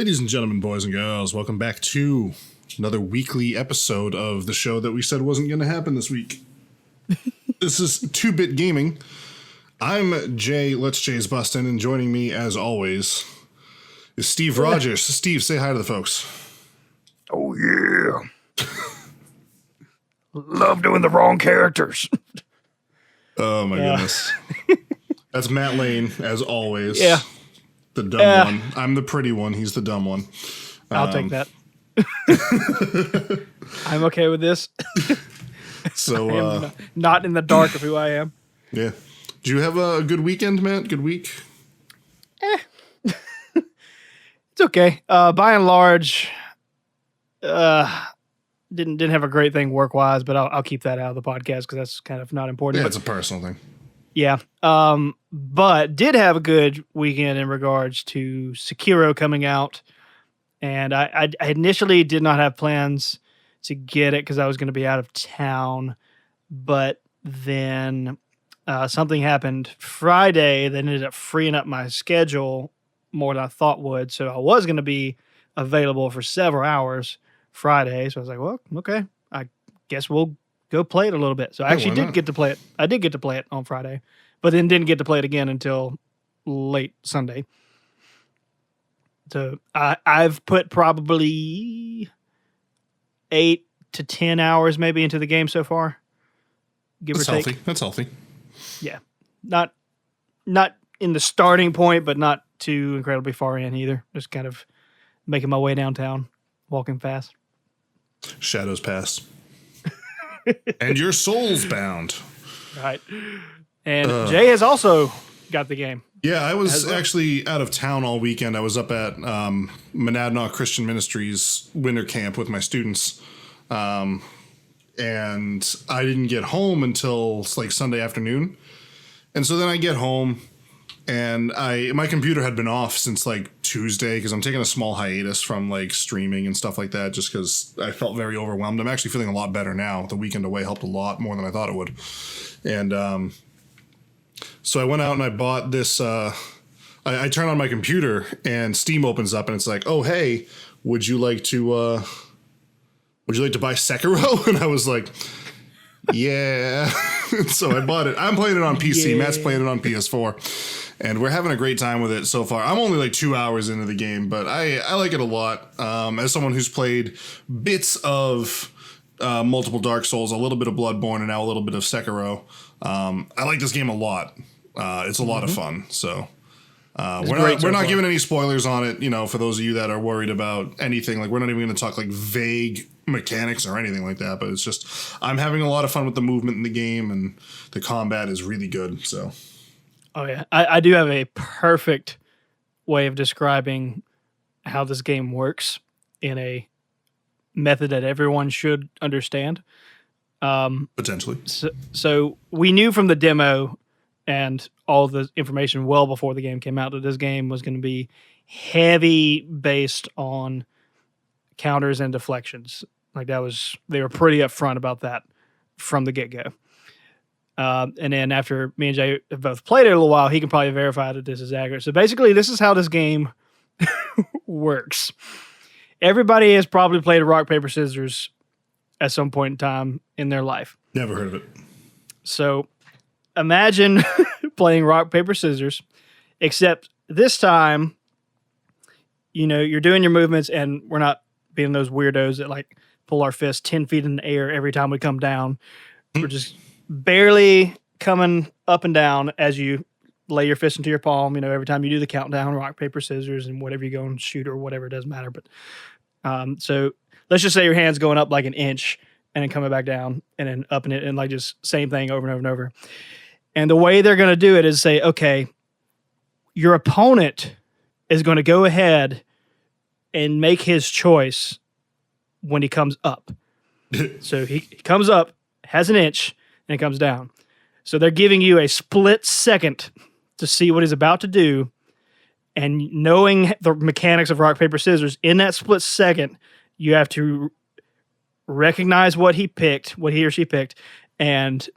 Ladies and gentlemen, boys and girls, welcome back to another weekly episode of the show that we said wasn't going to happen this week. This is 2-Bit Gaming. I'm Jay, Let's Jay's Bustin', and joining me, as always, is Steve Rogers. Steve, say hi to the folks. Oh, yeah. Love doing the wrong characters. Oh, my goodness. That's Matt Lane, as always. Yeah. The dumb one. I'm the pretty one. He's the dumb one. I'll take that. I'm okay with this. So, not in the dark of who I am. yeah. Did you have a good weekend, Matt? Good week? It's okay. By and large, didn't have a great thing work-wise, but I'll keep that out of the podcast because that's kind of not important. Yeah, but, it's a personal thing. Yeah. But did have a good weekend in regards to Sekiro coming out. And I initially did not have plans to get it because I was going to be out of town. But then something happened Friday that ended up freeing up my schedule more than I thought would. So I was going to be available for several hours Friday. So I was like, well, okay, I guess we'll go play it a little bit. So I actually did get to play it. I did get to play it on Friday, but then didn't get to play it again until late Sunday. So I've put probably 8 to 10 hours maybe into the game so far. Give or take. Healthy. That's healthy. Yeah. Not in the starting point, but not too incredibly far in either. Just kind of making my way downtown, walking fast. Shadows pass. And your soul's bound. Right. And Jay has also got the game. Yeah, I was actually out of town all weekend. I was up at Monadnock Christian Ministries winter camp with my students. And I didn't get home until like Sunday afternoon. And so then I get home and my computer had been off since like Tuesday because I'm taking a small hiatus from like streaming and stuff like that just because I felt very overwhelmed. I'm actually feeling a lot better now. The weekend away helped a lot more than I thought it would. And so I went out and I bought this. I turn on my computer and Steam opens up and it's like, oh, hey, would you like to buy Sekiro? And I was like, yeah. So I bought it. I'm playing it on PC. Yeah. Matt's playing it on PS4. And we're having a great time with it so far. I'm only like 2 hours into the game, but I like it a lot. As someone who's played bits of multiple Dark Souls, a little bit of Bloodborne, and now a little bit of Sekiro, I like this game a lot. It's a lot of fun. So we're not giving any spoilers on it. You know, for those of you that are worried about anything, like we're not even going to talk like vague mechanics or anything like that. But it's just I'm having a lot of fun with the movement in the game, and the combat is really good. So. Oh, yeah. I do have a perfect way of describing how this game works in a method that everyone should understand. Potentially. So we knew from the demo and all the information well before the game came out that this game was going to be heavy based on counters and deflections. Like they were pretty upfront about that from the get-go. And then after me and Jay have both played it a little while, he can probably verify that this is accurate. So basically, this is how this game works. Everybody has probably played rock, paper, scissors at some point in time in their life. Never heard of it. So imagine playing rock, paper, scissors, except this time, you know, you're doing your movements and we're not being those weirdos that like pull our fists 10 feet in the air every time we come down. We're just barely coming up and down as you lay your fist into your palm, you know, every time you do the countdown, rock, paper, scissors, and whatever you go and shoot or whatever, it doesn't matter. But so let's just say your hand's going up like an inch and then coming back down and then up in it and like just same thing over and over and over. And the way they're going to do it is say, okay, your opponent is going to go ahead and make his choice when he comes up. So he comes up, has an inch, and it comes down. So they're giving you a split second to see what he's about to do. And knowing the mechanics of rock, paper, scissors, in that split second, you have to recognize what he or she picked, and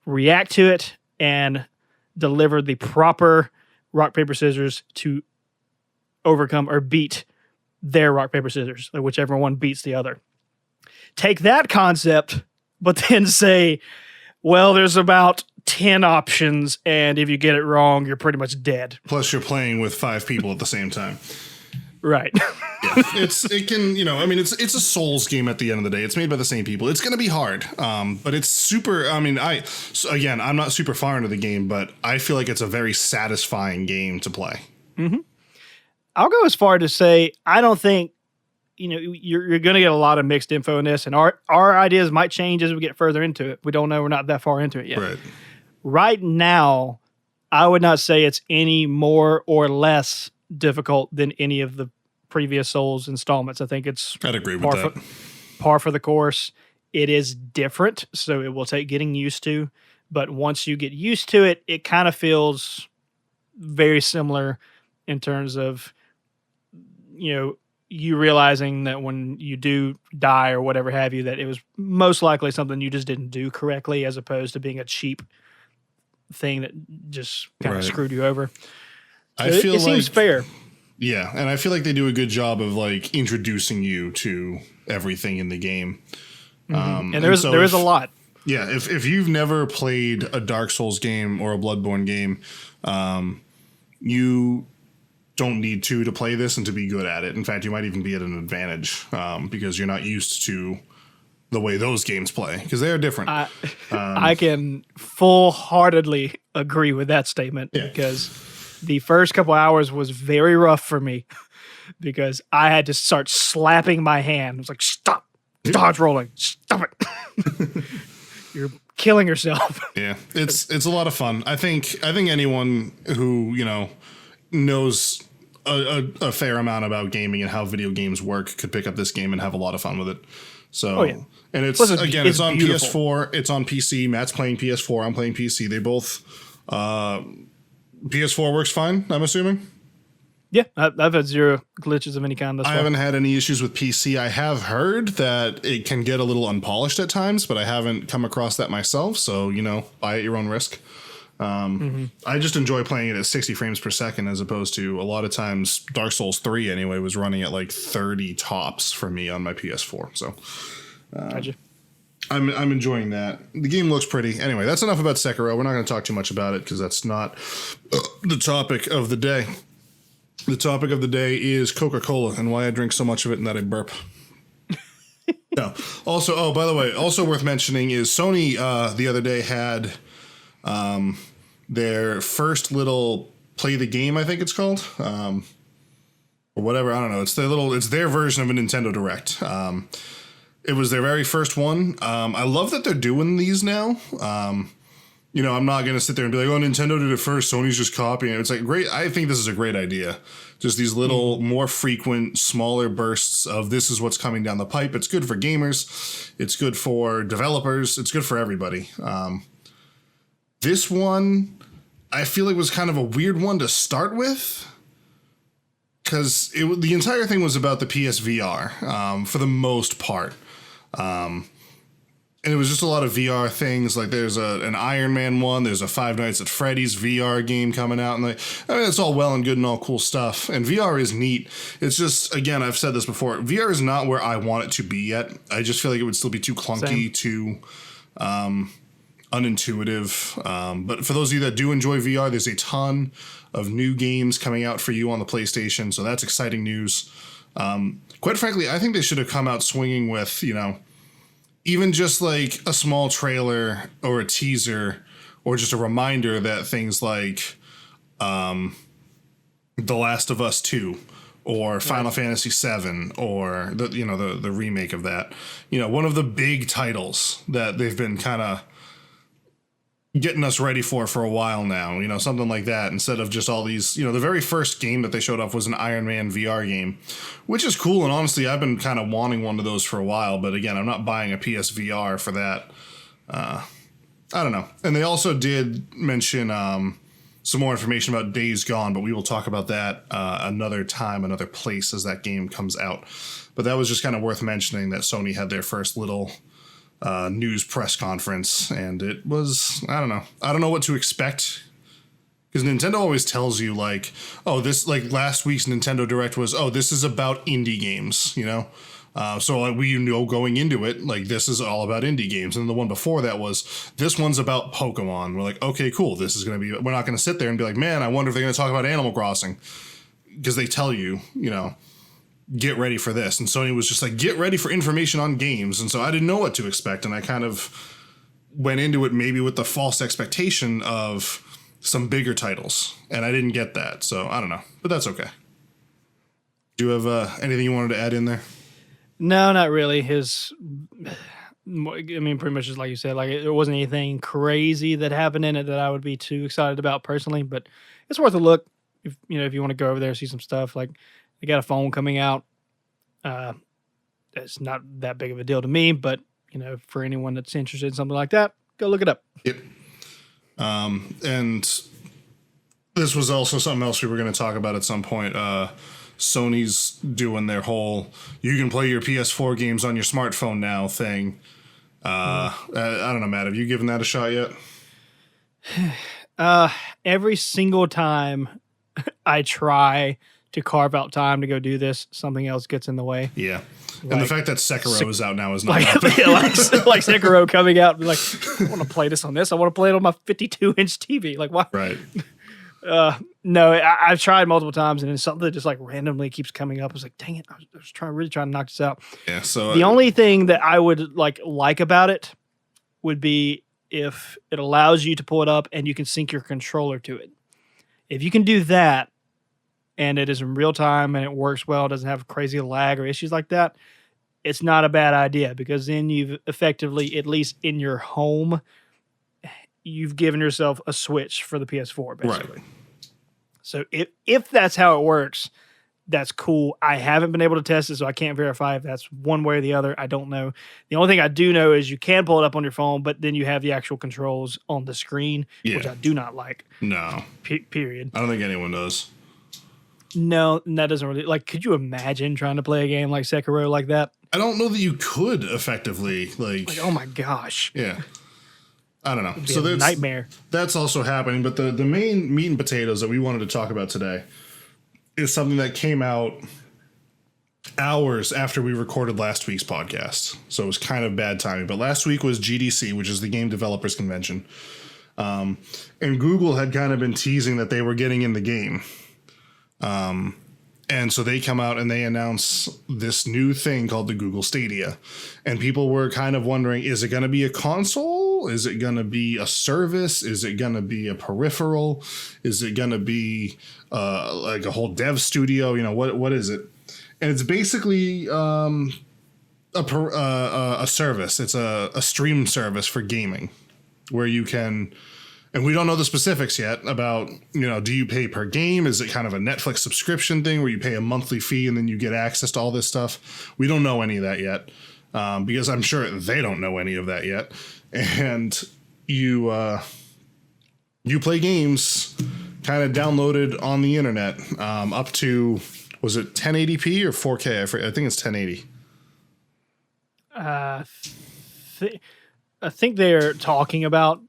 react to it and deliver the proper rock, paper, scissors to overcome or beat their rock, paper, scissors, like whichever one beats the other. Take that concept, but then say, well, there's about 10 options, and if you get it wrong, you're pretty much dead. Plus, you're playing with 5 people at the same time. Right. Yeah, it's a Souls game at the end of the day. It's made by the same people. It's going to be hard, but it's super. I mean, I'm not super far into the game, but I feel like it's a very satisfying game to play. Mm-hmm. I'll go as far to say I don't think you're going to get a lot of mixed info in this, and our ideas might change as we get further into it. We don't know. We're not that far into it yet. Right. Right now, I would not say it's any more or less difficult than any of the previous Souls installments. I think it's I'd agree with that. Par for the course. It is different, so it will take getting used to. But once you get used to it, it kind of feels very similar in terms of, you realizing that when you do die or whatever have you, that it was most likely something you just didn't do correctly, as opposed to being a cheap thing that just kind of screwed you over. So it seems fair. Yeah, and I feel like they do a good job of like introducing you to everything in the game. And there is a lot. Yeah, if you've never played a Dark Souls game or a Bloodborne game, you don't need to play this and to be good at it. In fact, you might even be at an advantage because you're not used to the way those games play, because they are different. I can full-heartedly agree with that statement, because the first couple hours was very rough for me because I had to start slapping my hand. I was like, stop, dodge rolling, stop it. You're killing yourself. Yeah, it's a lot of fun. I think anyone who, knows a fair amount about gaming and how video games work could pick up this game and have a lot of fun with it. So, and it's on beautiful. PS4, it's on PC. Matt's playing PS4. I'm playing PC. They both, PS4 works fine, I'm assuming. Yeah, I've had zero glitches of any kind thus far. I haven't had any issues with PC. I have heard that it can get a little unpolished at times, but I haven't come across that myself. So, buy at your own risk. I just enjoy playing it at 60 frames per second, as opposed to a lot of times Dark Souls 3 anyway was running at like 30 tops for me on my PS4. So gotcha. I'm enjoying that. The game looks pretty. Anyway, that's enough about Sekiro. We're not going to talk too much about it because that's not the topic of the day. The topic of the day is Coca-Cola and why I drink so much of it and that I burp. No. Also, by the way, also worth mentioning is Sony the other day had their first little play the game, I think it's called, or whatever. I don't know. It's their version of a Nintendo Direct. It was their very first one. I love that they're doing these now. I'm not going to sit there and be like, oh, Nintendo did it first, Sony's just copying it. It's like, great. I think this is a great idea. Just these little more frequent, smaller bursts of this is what's coming down the pipe. It's good for gamers. It's good for developers. It's good for everybody. This one, I feel like was kind of a weird one to start with, because the entire thing was about the PSVR for the most part. And it was just a lot of VR things. Like there's an Iron Man one. There's a Five Nights at Freddy's VR game coming out. And it's all well and good and all cool stuff. And VR is neat. It's just, again, I've said this before. VR is not where I want it to be yet. I just feel like it would still be too clunky, too unintuitive. But for those of you that do enjoy VR, there's a ton of new games coming out for you on the PlayStation. So that's exciting news. Quite frankly, I think they should have come out swinging with, even just like a small trailer or a teaser or just a reminder that things like The Last of Us 2 or Final Fantasy 7 or the remake of that, one of the big titles that they've been kind of getting us ready for a while now, something like that, instead of just all these, the very first game that they showed off was an Iron Man VR game, which is cool. And honestly, I've been kind of wanting one of those for a while, but again, I'm not buying a PSVR for that. I don't know. And they also did mention some more information about Days Gone, but we will talk about that another time, another place as that game comes out. But that was just kind of worth mentioning that Sony had their first little news press conference, and it was, I don't know what to expect, Because Nintendo always tells you like, oh, this like last week's Nintendo Direct was, oh, this is about indie games, you know? So like, we know going into it, like this is all about indie games. And the one before that was, this one's about Pokemon. We're like, okay, cool. This is going to be, we're not going to sit there and be like, man, I wonder if they're going to talk about Animal Crossing. Because they tell you, you know, get ready for this. And Sony was just like, get ready for information on games. And so I didn't know what to expect. And I kind of went into it maybe with the false expectation of some bigger titles, and I didn't get that, so I don't know, but that's okay. Do you have anything you wanted to add in there? No, not really. I mean, pretty much just like you said, like there wasn't anything crazy that happened in it that I would be too excited about personally, but it's worth a look if you want to go over there and see some stuff. Like they got a phone coming out. It's not that big of a deal to me, but for anyone that's interested in something like that, go look it up. Yep. And this was also something else we were going to talk about at some point. Sony's doing their whole, you can play your PS4 games on your smartphone now thing. I don't know, Matt, have you given that a shot yet? Every single time I try to carve out time to go do this, something else gets in the way. Yeah. And the fact that Sekiro is out now is not like Sekiro coming out, like, I want to play this on this. I want to play it on my 52-inch TV. Like, why? Right. No, I've tried multiple times, and it's something that just like randomly keeps coming up. I was like, dang it, I was really trying to knock this out. Yeah. So the only thing that I would like about it would be if it allows you to pull it up and you can sync your controller to it. If you can do that, and it is in real time and it works well, doesn't have crazy lag or issues like that, it's not a bad idea, because then you've effectively, at least in your home, you've given yourself a switch for the PS4, basically. Right. So if that's how it works, that's cool. I haven't been able to test it, so I can't verify if that's one way or the other. I don't know. The only thing I do know is you can pull it up on your phone, but then you have the actual controls on the screen, which I do not like. No. Period. I don't think anyone does. No, that doesn't really... Like, could you imagine trying to play a game like Sekiro like that? I don't know that you could effectively, like oh my gosh. Yeah. I don't know. It'd be a nightmare. That's also happening, but the main meat and potatoes that we wanted to talk about today is something that came out hours after we recorded last week's podcast. So it was kind of bad timing. But last week was GDC, which is the Game Developers Convention. And Google had kind of been teasing that they were getting in the game. And so they come out and they announce this new thing called the Google Stadia. And people were kind of wondering, is it going to be a console? Is it going to be a service? Is it going to be a peripheral? Is it going to be like a whole dev studio? What is it? And it's basically a service. It's a stream service for gaming where you can... And we don't know the specifics yet about, do you pay per game? Is it kind of a Netflix subscription thing where you pay a monthly fee and then you get access to all this stuff? We don't know any of that yet, because I'm sure they don't know any of that yet. And you play games kind of downloaded on the internet up to, was it 1080p or 4K? I think it's 1080. I think they're talking about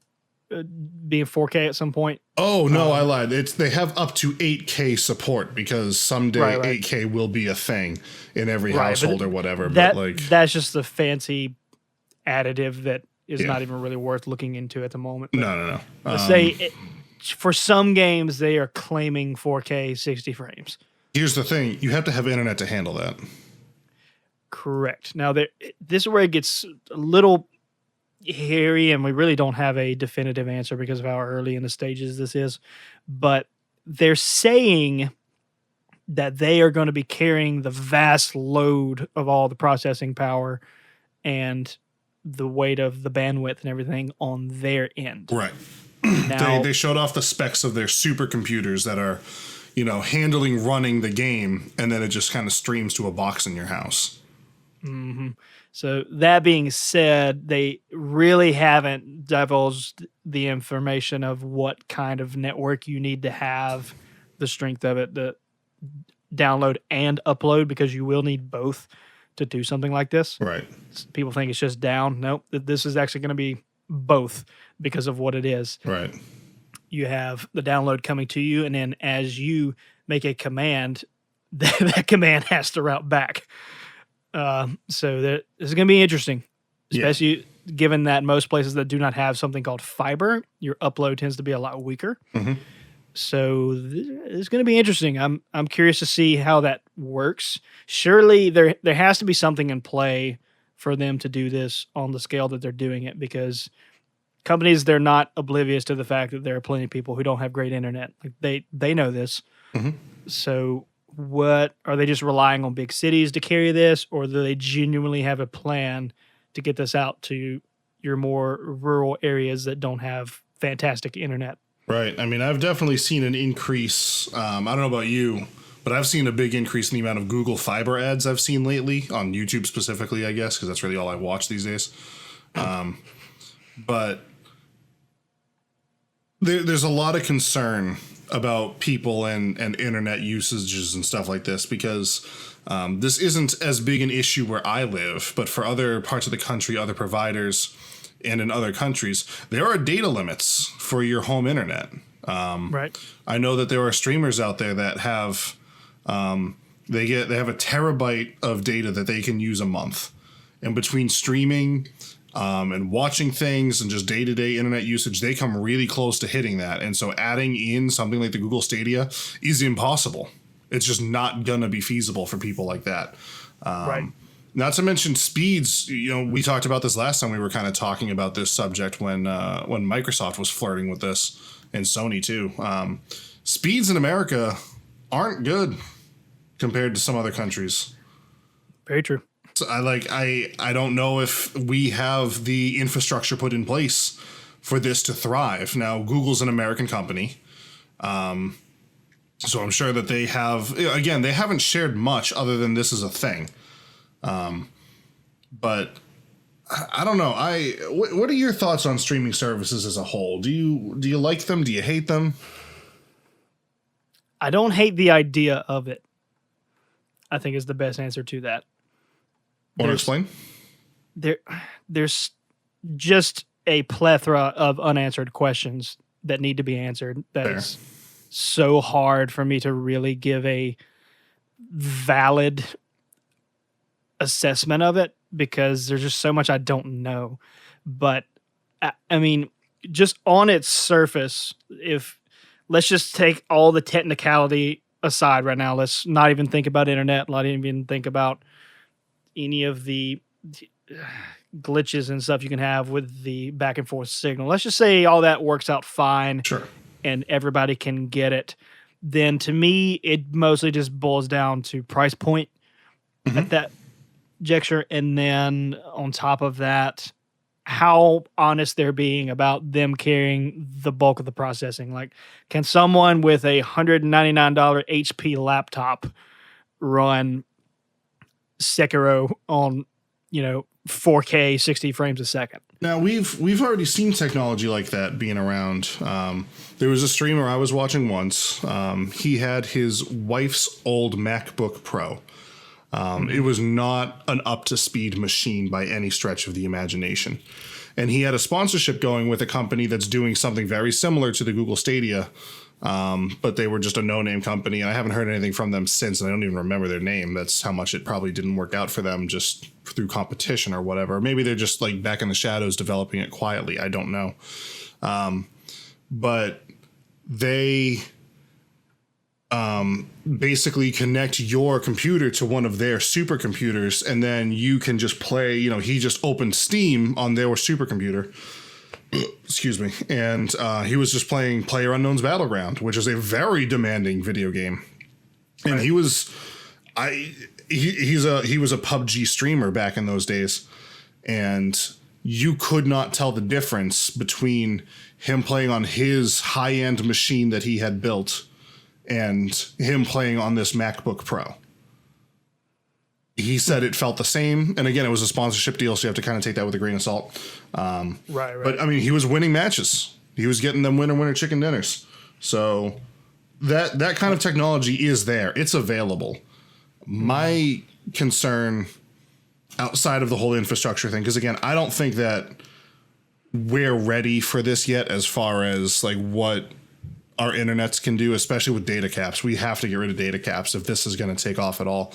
being 4K at some point. Oh no, I lied. They have up to 8K support, because someday 8K will be a thing in every household or whatever. That's just the fancy additive that is not even really worth looking into at the moment. But No. Let's say for some games they are claiming 4K 60 frames. Here's the thing: you have to have internet to handle that. Correct. Now this is where it gets a little hairy, and we really don't have a definitive answer because of how early in the stages this is, but they're saying that they are going to be carrying the vast load of all the processing power and the weight of the bandwidth and everything on their end. Right. Now, they showed off the specs of their supercomputers that are, running the game, and then it just kind of streams to a box in your house. Mm-hmm. So that being said, they really haven't divulged the information of what kind of network you need to have, the strength of it, the download and upload, because you will need both to do something like this. Right. People think it's just down. Nope. This is actually going to be both because of what it is. Right. you have the download coming to you, and then as you make a command, that command has to route back. So this is going to be interesting, especially given that most places that do not have something called fiber, your upload tends to be a lot weaker. Mm-hmm. So it's going to be interesting. I'm curious to see how that works. Surely there has to be something in play for them to do this on the scale that they're doing it, because companies, they're not oblivious to the fact that there are plenty of people who don't have great internet. Like they know this. Mm-hmm. So what are they just relying on big cities to carry this, or do they genuinely have a plan to get this out to your more rural areas that don't have fantastic internet? Right. I mean, I've definitely seen an increase. I don't know about you, but I've seen a big increase in the amount of Google Fiber ads I've seen lately on YouTube specifically, I guess, because that's really all I watch these days. But there's a lot of concern about people and internet usages and stuff like this, because this isn't as big an issue where I live, but for other parts of the country, other providers, and in other countries, there are data limits for your home internet. Right. I know that there are streamers out there that have they have a terabyte of data that they can use a month, and between streaming and watching things and just day-to-day internet usage, they come really close to hitting that. And so adding in something like the Google Stadia is impossible. It's just not gonna be feasible for people like that. Right. Not to mention speeds. You know, we talked about this last time we were kind of talking about this subject when Microsoft was flirting with this, and Sony too. Speeds in America aren't good compared to some other countries. Very true. So I don't know if we have the infrastructure put in place for this to thrive. Now, Google's an American company. So I'm sure that they have, again, they haven't shared much other than this is a thing. But I don't know. What are your thoughts on streaming services as a whole? Do you like them? Do you hate them? I don't hate the idea of it, I think, is the best answer to that. Want to explain? There's just a plethora of unanswered questions that need to be answered. That's so hard for me to really give a valid assessment of it, because there's just so much I don't know. But I mean, just on its surface, if let's just take all the technicality aside right now, let's not even think about internet, not even think about any of the glitches and stuff you can have with the back and forth signal. Let's just say all that works out fine. Sure. And everybody can get it. Then to me, it mostly just boils down to price point at that juncture. And then on top of that, how honest they're being about them carrying the bulk of the processing. Like, can someone with a $199 HP laptop run Sekiro on, 4K 60 frames a second? Now we've already seen technology like that being around. There was a streamer I was watching once. He had his wife's old MacBook Pro. It was not an up-to-speed machine by any stretch of the imagination. And he had a sponsorship going with a company that's doing something very similar to the Google Stadia, but they were just a no-name company, and I haven't heard anything from them since, and I don't even remember their name. That's how much it probably didn't work out for them, just through competition or whatever. Maybe they're just like back in the shadows developing it quietly. I don't know. But they basically connect your computer to one of their supercomputers, and then you can just play. He just opened Steam on their supercomputer. Excuse me. And he was just playing PlayerUnknown's Battleground, which is a very demanding video game. And right. He was a PUBG streamer back in those days, and you could not tell the difference between him playing on his high-end machine that he had built and him playing on this MacBook Pro. He said it felt the same. And again, it was a sponsorship deal, so you have to kind of take that with a grain of salt. Right. But I mean, he was winning matches. He was getting them winner chicken dinners. So that kind of technology is there. It's available. My concern outside of the whole infrastructure thing, because again, I don't think that we're ready for this yet as far as like what our internets can do, especially with data caps. We have to get rid of data caps if this is going to take off at all.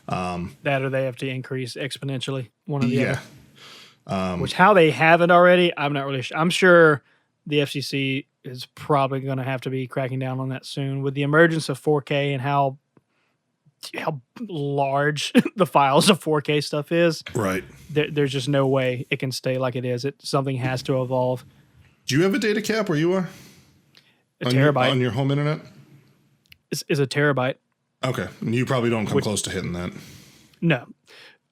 That or they have to increase exponentially, one or the Yeah. other. Which how they haven't already, I'm not really sure. I'm sure the FCC is probably going to have to be cracking down on that soon with the emergence of 4K and how large the files of 4K stuff is. Right. There's just no way it can stay like it is. Something has to evolve. Do you have a data cap where you are? A terabyte. On your home internet? Is a terabyte. Okay. You probably don't come close to hitting that. No.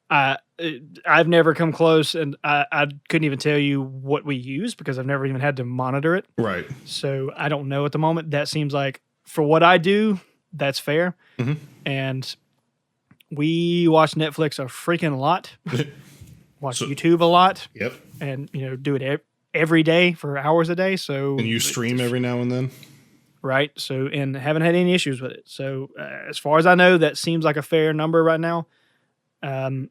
I've never come close, and I couldn't even tell you what we use because I've never even had to monitor it. Right. So I don't know at the moment. That seems like, for what I do, that's fair. Mm-hmm. And we watch Netflix a freaking lot. Watch YouTube a lot. Yep. And, do it every day for hours a day. So and you stream every now and then? Right. So, and haven't had any issues with it. So as far as I know, that seems like a fair number right now. And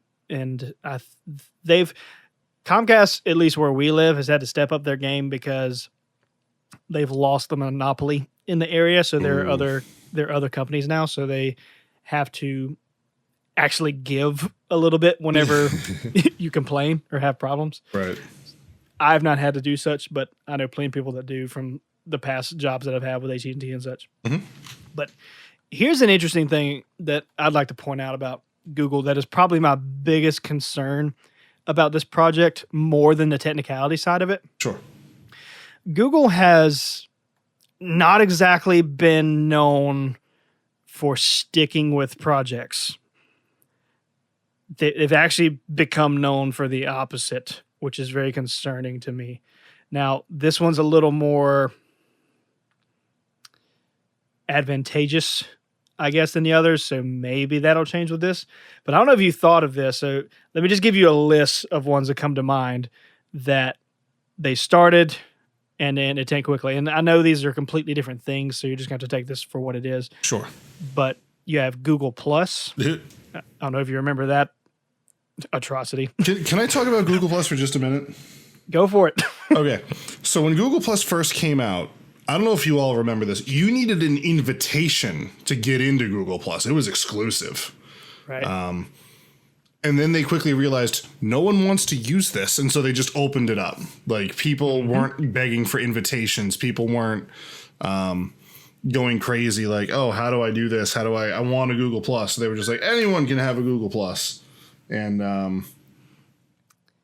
Comcast, at least where we live, has had to step up their game because they've lost the monopoly in the area. So there are other companies now. So they have to actually give a little bit whenever you complain or have problems. Right. I've not had to do such, but I know plenty of people that do from the past jobs that I've had with AT&T and such. Mm-hmm. But here's an interesting thing that I'd like to point out about Google that is probably my biggest concern about this project more than the technicality side of it. Sure. Google has not exactly been known for sticking with projects. They've actually become known for the opposite, which is very concerning to me. Now, this one's a little more advantageous, I guess, than the others, so maybe that'll change with this. But I don't know if you thought of this, so let me just give you a list of ones that come to mind that they started and then it tanked quickly. And I know these are completely different things, so you're just going to have to take this for what it is. Sure. But you have Google Plus. I don't know if you remember that atrocity. Can I talk about Google Plus for just a minute? Go for it. Okay. So when Google Plus first came out, I don't know if you all remember this. You needed an invitation to get into Google Plus. It was exclusive. Right. And then they quickly realized no one wants to use this. And so they just opened it up. Like people weren't begging for invitations. People weren't going crazy like, oh, how do I do this? How do I want a Google Plus? So they were just like, anyone can have a Google Plus. And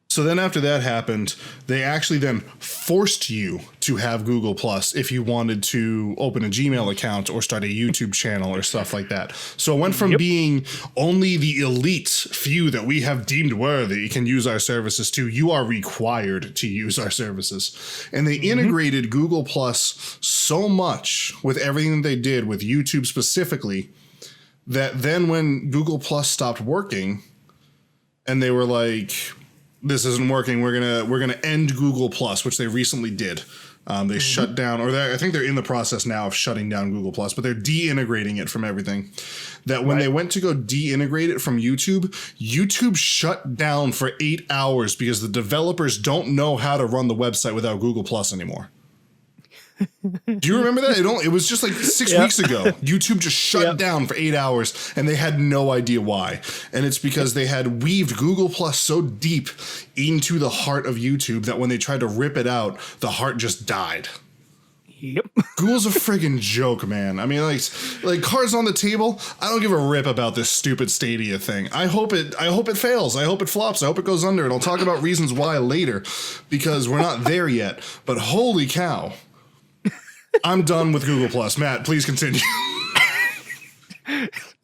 so then after that happened, they actually then forced you to have Google Plus if you wanted to open a Gmail account or start a YouTube channel or stuff like that. So it went from being only the elite few that we have deemed worthy can use our services to you are required to use our services. And they integrated Google Plus so much with everything that they did with YouTube specifically that then when Google Plus stopped working and they were like, this isn't working, we're gonna end Google Plus, which they recently did. They shut down, or I think they're in the process now of shutting down Google Plus, but they're de-integrating it from everything. That when they went to go de-integrate it from YouTube, YouTube shut down for 8 hours because the developers don't know how to run the website without Google Plus anymore. Do you remember that? It was just like 6 weeks ago. YouTube just shut down for 8 hours and they had no idea why. And it's because they had weaved Google Plus so deep into the heart of YouTube that when they tried to rip it out, the heart just died. Yep. Google's a friggin' joke, man. I mean, like cards on the table. I don't give a rip about this stupid Stadia thing. I hope it fails. I hope it flops. I hope it goes under. And I'll talk about reasons why later because we're not there yet. But holy cow. I'm done with Google Plus. Matt, please continue.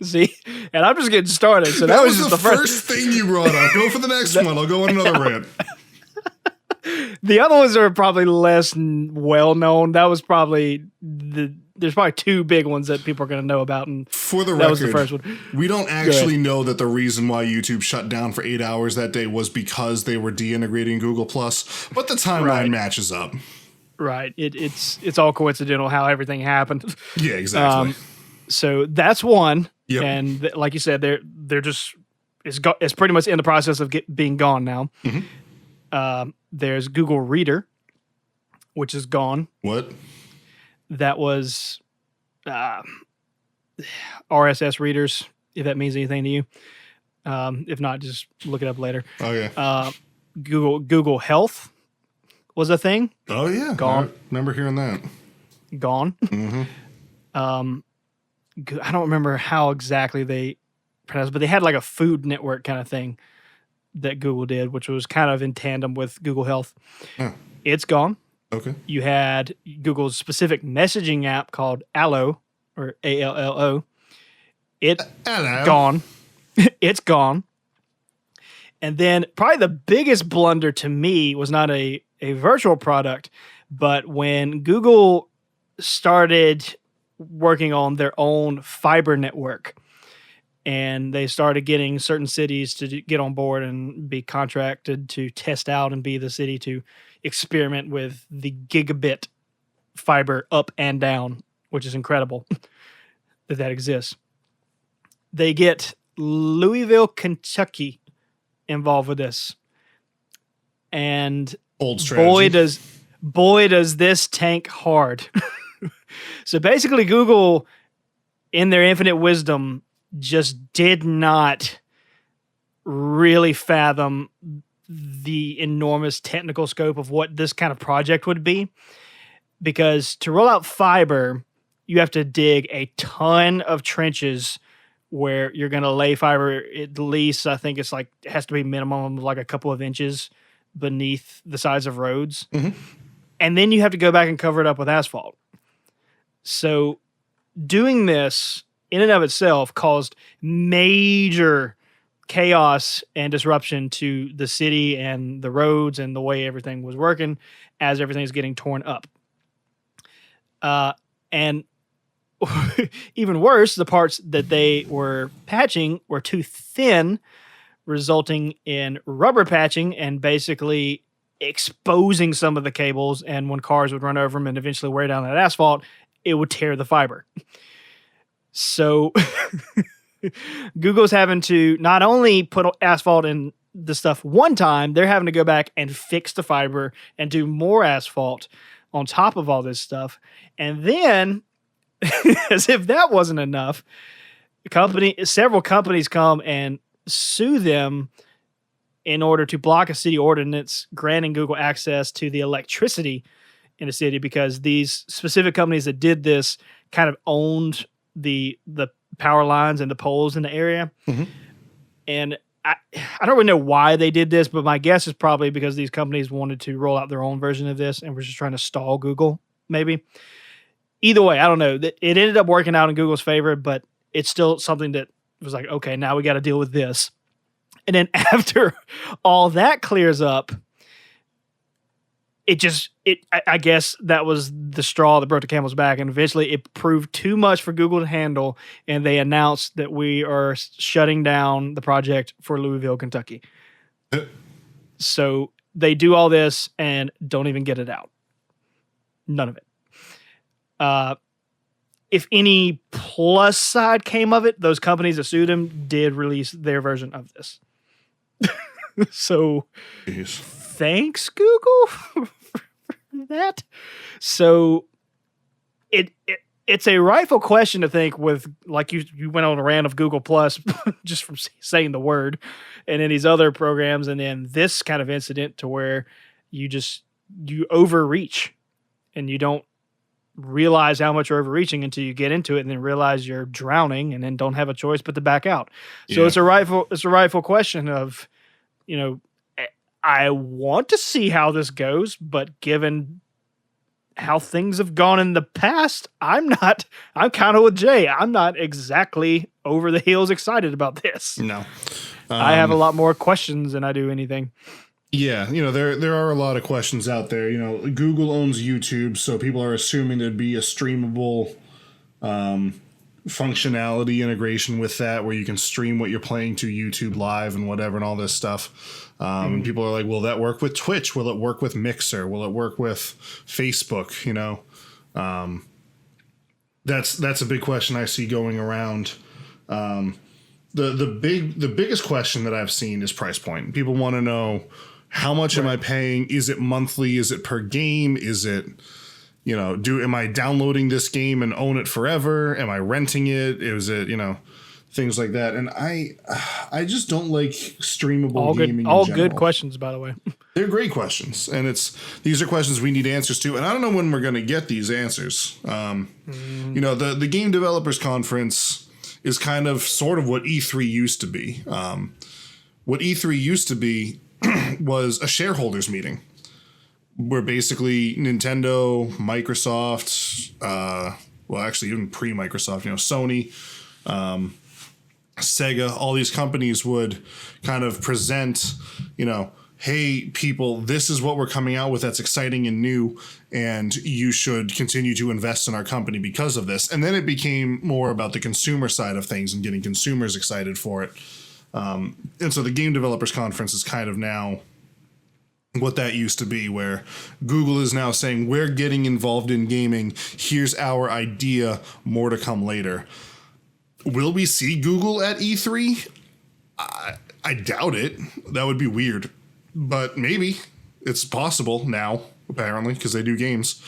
See, and I'm just getting started. So that was just the first thing you brought up. Go for the next one. I'll go on another rant. The other ones are probably less well known. That was probably there's probably two big ones that people are going to know about. And for the that record, was the first one. We don't actually know that the reason why YouTube shut down for 8 hours that day was because they were de-integrating Google Plus, but the timeline matches up. Right. It's all coincidental how everything happened. Yeah, exactly. So that's one. Yep. And like you said, they're just it's pretty much in the process of being gone now. Mm-hmm. There's Google Reader, which is gone. What? That was RSS readers, if that means anything to you. If not, just look it up later. Okay. Google Health was a thing. Oh yeah, Gone. I remember hearing that. Gone. Mm-hmm. I don't remember how exactly they pronounced, but they had like a food network kind of thing that Google did, which was kind of in tandem with Google Health. Huh. It's gone. Okay. You had Google's specific messaging app called Allo, or ALLO. It's Hello. gone. It's gone. And then probably the biggest blunder to me was not a virtual product, but when Google started working on their own fiber network, and they started getting certain cities to get on board and be contracted to test out and be the city to experiment with the gigabit fiber up and down, which is incredible that exists. They get Louisville, Kentucky involved with this. And Old strategy. boy does this tank hard. So basically Google, in their infinite wisdom, just did not really fathom the enormous technical scope of what this kind of project would be. Because to roll out fiber, you have to dig a ton of trenches where you're going to lay fiber at least, I think it has to be minimum of like a couple of inches beneath the sides of roads. Mm-hmm. And then you have to go back and cover it up with asphalt. So doing this in and of itself caused major chaos and disruption to the city and the roads and the way everything was working as everything's getting torn up. And even worse, the parts that they were patching were too thin, resulting in rubber patching and basically exposing some of the cables. And when cars would run over them and eventually wear down that asphalt, it would tear the fiber. So Google's having to not only put asphalt in the stuff one time, they're having to go back and fix the fiber and do more asphalt on top of all this stuff. And then, as if that wasn't enough, several companies come and sue them in order to block a city ordinance granting Google access to the electricity in a city, because these specific companies that did this kind of owned the power lines and the poles in the area. Mm-hmm. And I don't really know why they did this, but my guess is probably because these companies wanted to roll out their own version of this and were just trying to stall Google, maybe. Either way, I don't know. It ended up working out in Google's favor, but it's still something that was like, okay, now we got to deal with this. And then after all that clears up, I guess that was the straw that broke the camel's back, and eventually it proved too much for Google to handle, and they announced that we are shutting down the project for Louisville, Kentucky. So they do all this and don't even get it out. None of it. If any plus side came of it, those companies that sued them did release their version of this. So, Jeez. Thanks, Google, for that. So, it's a rightful question to think with, like you went on a rant of Google Plus just from saying the word, and then these other programs, and then this kind of incident to where you overreach and you don't realize how much you're overreaching until you get into it, and then realize you're drowning, and then don't have a choice but to back out. So it's a rightful question of, I want to see how this goes, but given how things have gone in the past, I'm kind of with Jay. I'm not exactly over the hills excited about this. No. I have a lot more questions than I do anything. Yeah, there are a lot of questions out there. Google owns YouTube, so people are assuming there'd be a streamable functionality integration with that, where you can stream what you're playing to YouTube Live and whatever and all this stuff. And people are like, will that work with Twitch? Will it work with Mixer? Will it work with Facebook? That's a big question I see going around. The biggest question that I've seen is price point. People want to know, how much am I paying? Is it monthly? Is it per game? Is it, am I downloading this game and own it forever? Am I renting it? Is it, things like that. And I just don't like streamable gaming. All good questions, by the way. They're great questions, and these are questions we need answers to. And I don't know when we're going to get these answers. The Game Developers Conference is kind of sort of what E3 used to be. What E3 used to be was a shareholders meeting, where basically Nintendo, Microsoft, actually even pre-Microsoft, Sony, Sega, all these companies would kind of present, hey, people, this is what we're coming out with that's exciting and new, and you should continue to invest in our company because of this. And then it became more about the consumer side of things and getting consumers excited for it. And so the Game Developers Conference is kind of now what that used to be, where Google is now saying, we're getting involved in gaming. Here's our idea. More to come later. Will we see Google at E3? I doubt it. That would be weird. But maybe. It's possible now, apparently, because they do games.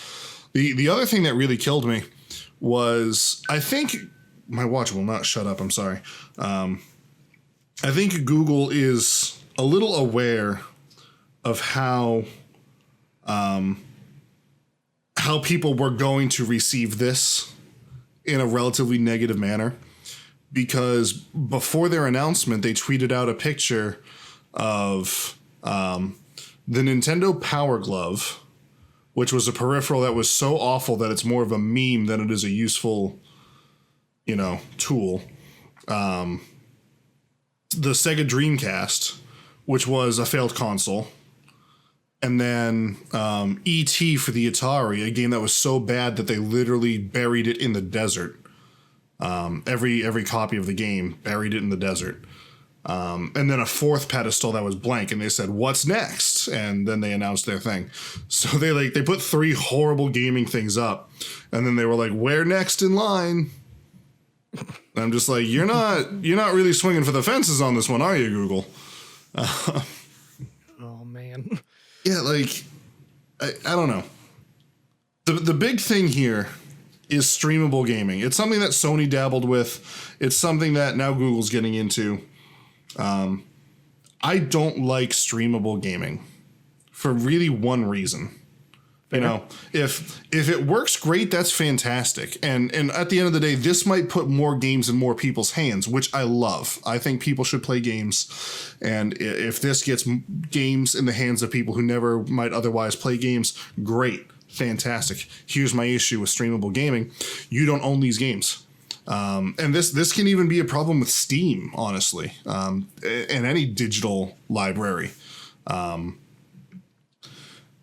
The other thing that really killed me was, I think... My watch will not shut up, I'm sorry. I think Google is a little aware of how people were going to receive this in a relatively negative manner. Because before their announcement, they tweeted out a picture of the Nintendo Power Glove, which was a peripheral that was so awful that it's more of a meme than it is a useful, tool. The Sega Dreamcast, which was a failed console. And then E.T. for the Atari, a game that was so bad that they literally buried it in the desert. Every copy of the game buried it in the desert. And then a fourth pedestal that was blank, and they said, what's next? And then they announced their thing. So they put 3 horrible gaming things up, and then they were like, where next in line? And I'm just like, you're not really swinging for the fences on this one, are you, Google? Oh man. Yeah, I don't know. The big thing here is streamable gaming. It's something that Sony dabbled with. It's something that now Google's getting into. I don't like streamable gaming for really one reason. Fair. If it works great, that's fantastic. And at the end of the day, this might put more games in more people's hands, which I love. I think people should play games. And if this gets games in the hands of people who never might otherwise play games, great. Fantastic. Here's my issue with streamable gaming. You don't own these games. And this can even be a problem with Steam, honestly, and any digital library.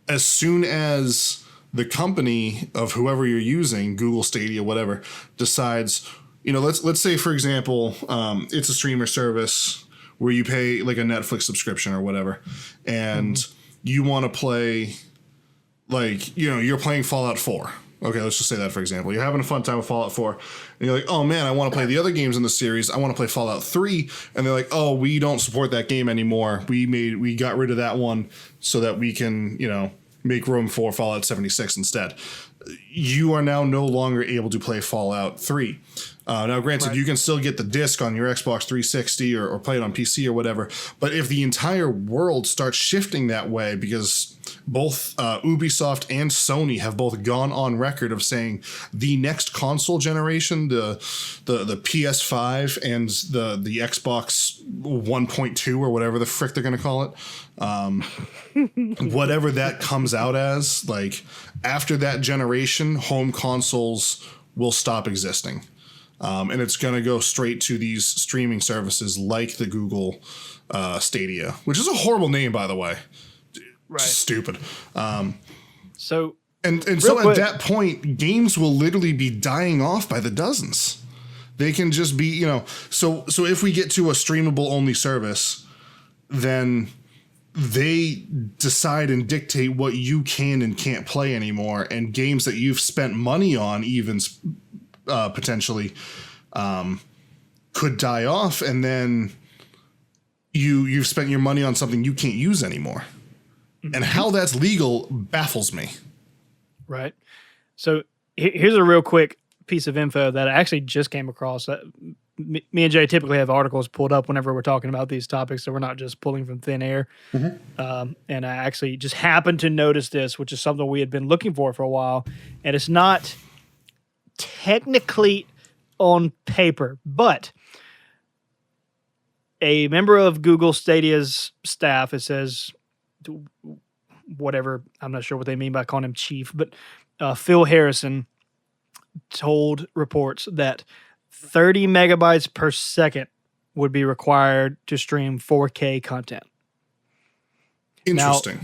As soon as the company of whoever you're using, Google Stadia, whatever, decides, let's say, for example, it's a streamer service where you pay like a Netflix subscription or whatever, and you want to play, you're playing Fallout 4. Okay, let's just say that, for example. You're having a fun time with Fallout 4, and you're like, oh man, I want to play the other games in the series. I want to play Fallout 3. And they're like, oh, we don't support that game anymore. We got rid of that one so that we can, make room for Fallout 76 instead. You are now no longer able to play Fallout 3. Now, granted, you can still get the disc on your Xbox 360 or play it on PC or whatever. But if the entire world starts shifting that way, because both Ubisoft and Sony have both gone on record of saying the next console generation, the PS5 and the Xbox 1.2 or whatever the frick they're going to call it, whatever that comes out as, after that generation, home consoles will stop existing. And it's going to go straight to these streaming services like the Google Stadia, which is a horrible name, by the way. Right. Stupid. So at that point, games will literally be dying off by the dozens. They can just be, so if we get to a streamable only service, then they decide and dictate what you can and can't play anymore, and games that you've spent money on even potentially could die off, and then you've spent your money on something you can't use anymore. And how that's legal baffles me. Right. So here's a real quick piece of info that I actually just came across. Me and Jay typically have articles pulled up whenever we're talking about these topics, so we're not just pulling from thin air. And I actually just happened to notice this, which is something we had been looking for a while. And it's not technically on paper, but a member of Google Stadia's staff, it says, whatever, I'm not sure what they mean by calling him chief, but Phil Harrison told reports that 30 megabytes per second would be required to stream 4K content. Interesting. Now,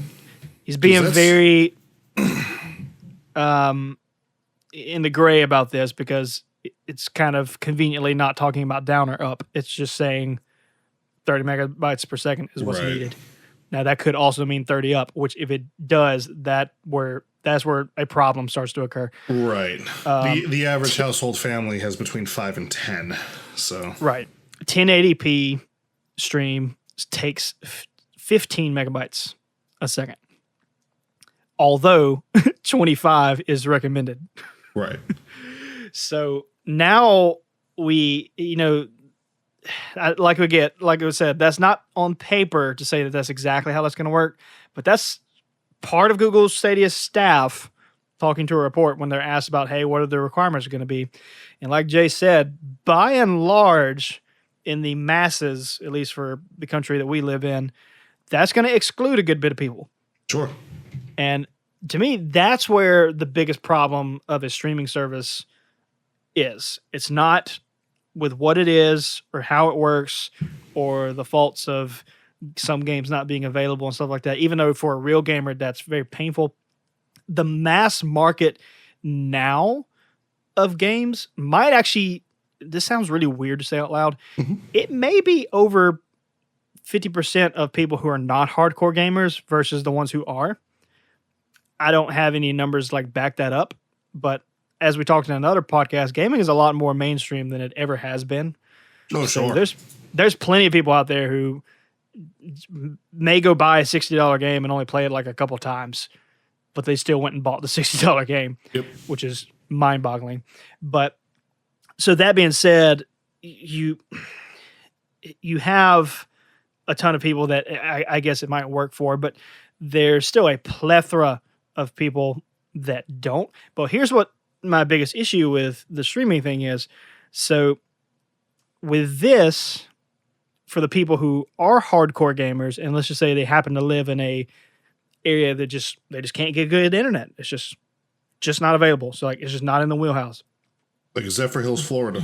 he's being very in the gray about this because it's kind of conveniently not talking about down or up. It's just saying 30 megabytes per second is what's needed. Now, that could also mean 30 up, which if it does, that's where a problem starts to occur. Right. The average household family has between 5 and 10. So right. 1080p stream takes 15 megabytes a second. Although 25 is recommended. Right. So now like I said, that's not on paper to say that that's exactly how that's going to work, but that's part of Google Stadia's staff talking to a report when they're asked about, hey, what are the requirements going to be? And like Jay said, by and large, in the masses, at least for the country that we live in, that's going to exclude a good bit of people. Sure. And to me, that's where the biggest problem of a streaming service is. It's not with what it is or how it works or the faults of some games not being available and stuff like that, even though for a real gamer that's very painful. The mass market now of games might actually, this sounds really weird to say out loud, it may be over 50% of people who are not hardcore gamers versus the ones who are. I don't have any numbers like back that up, but as we talked in another podcast, gaming is a lot more mainstream than it ever has been. Oh, so sure. There's plenty of people out there who may go buy a $60 game and only play it like a couple times, but they still went and bought the $60 game, which is mind-boggling. But so that being said, you have a ton of people that I guess it might work for, but there's still a plethora of people that don't. But here's what my biggest issue with the streaming thing is. So with this, for the people who are hardcore gamers, and let's just say they happen to live in a area that they just can't get good internet. It's just not available. So like it's just not in the wheelhouse. Like Zephyr Hills, Florida.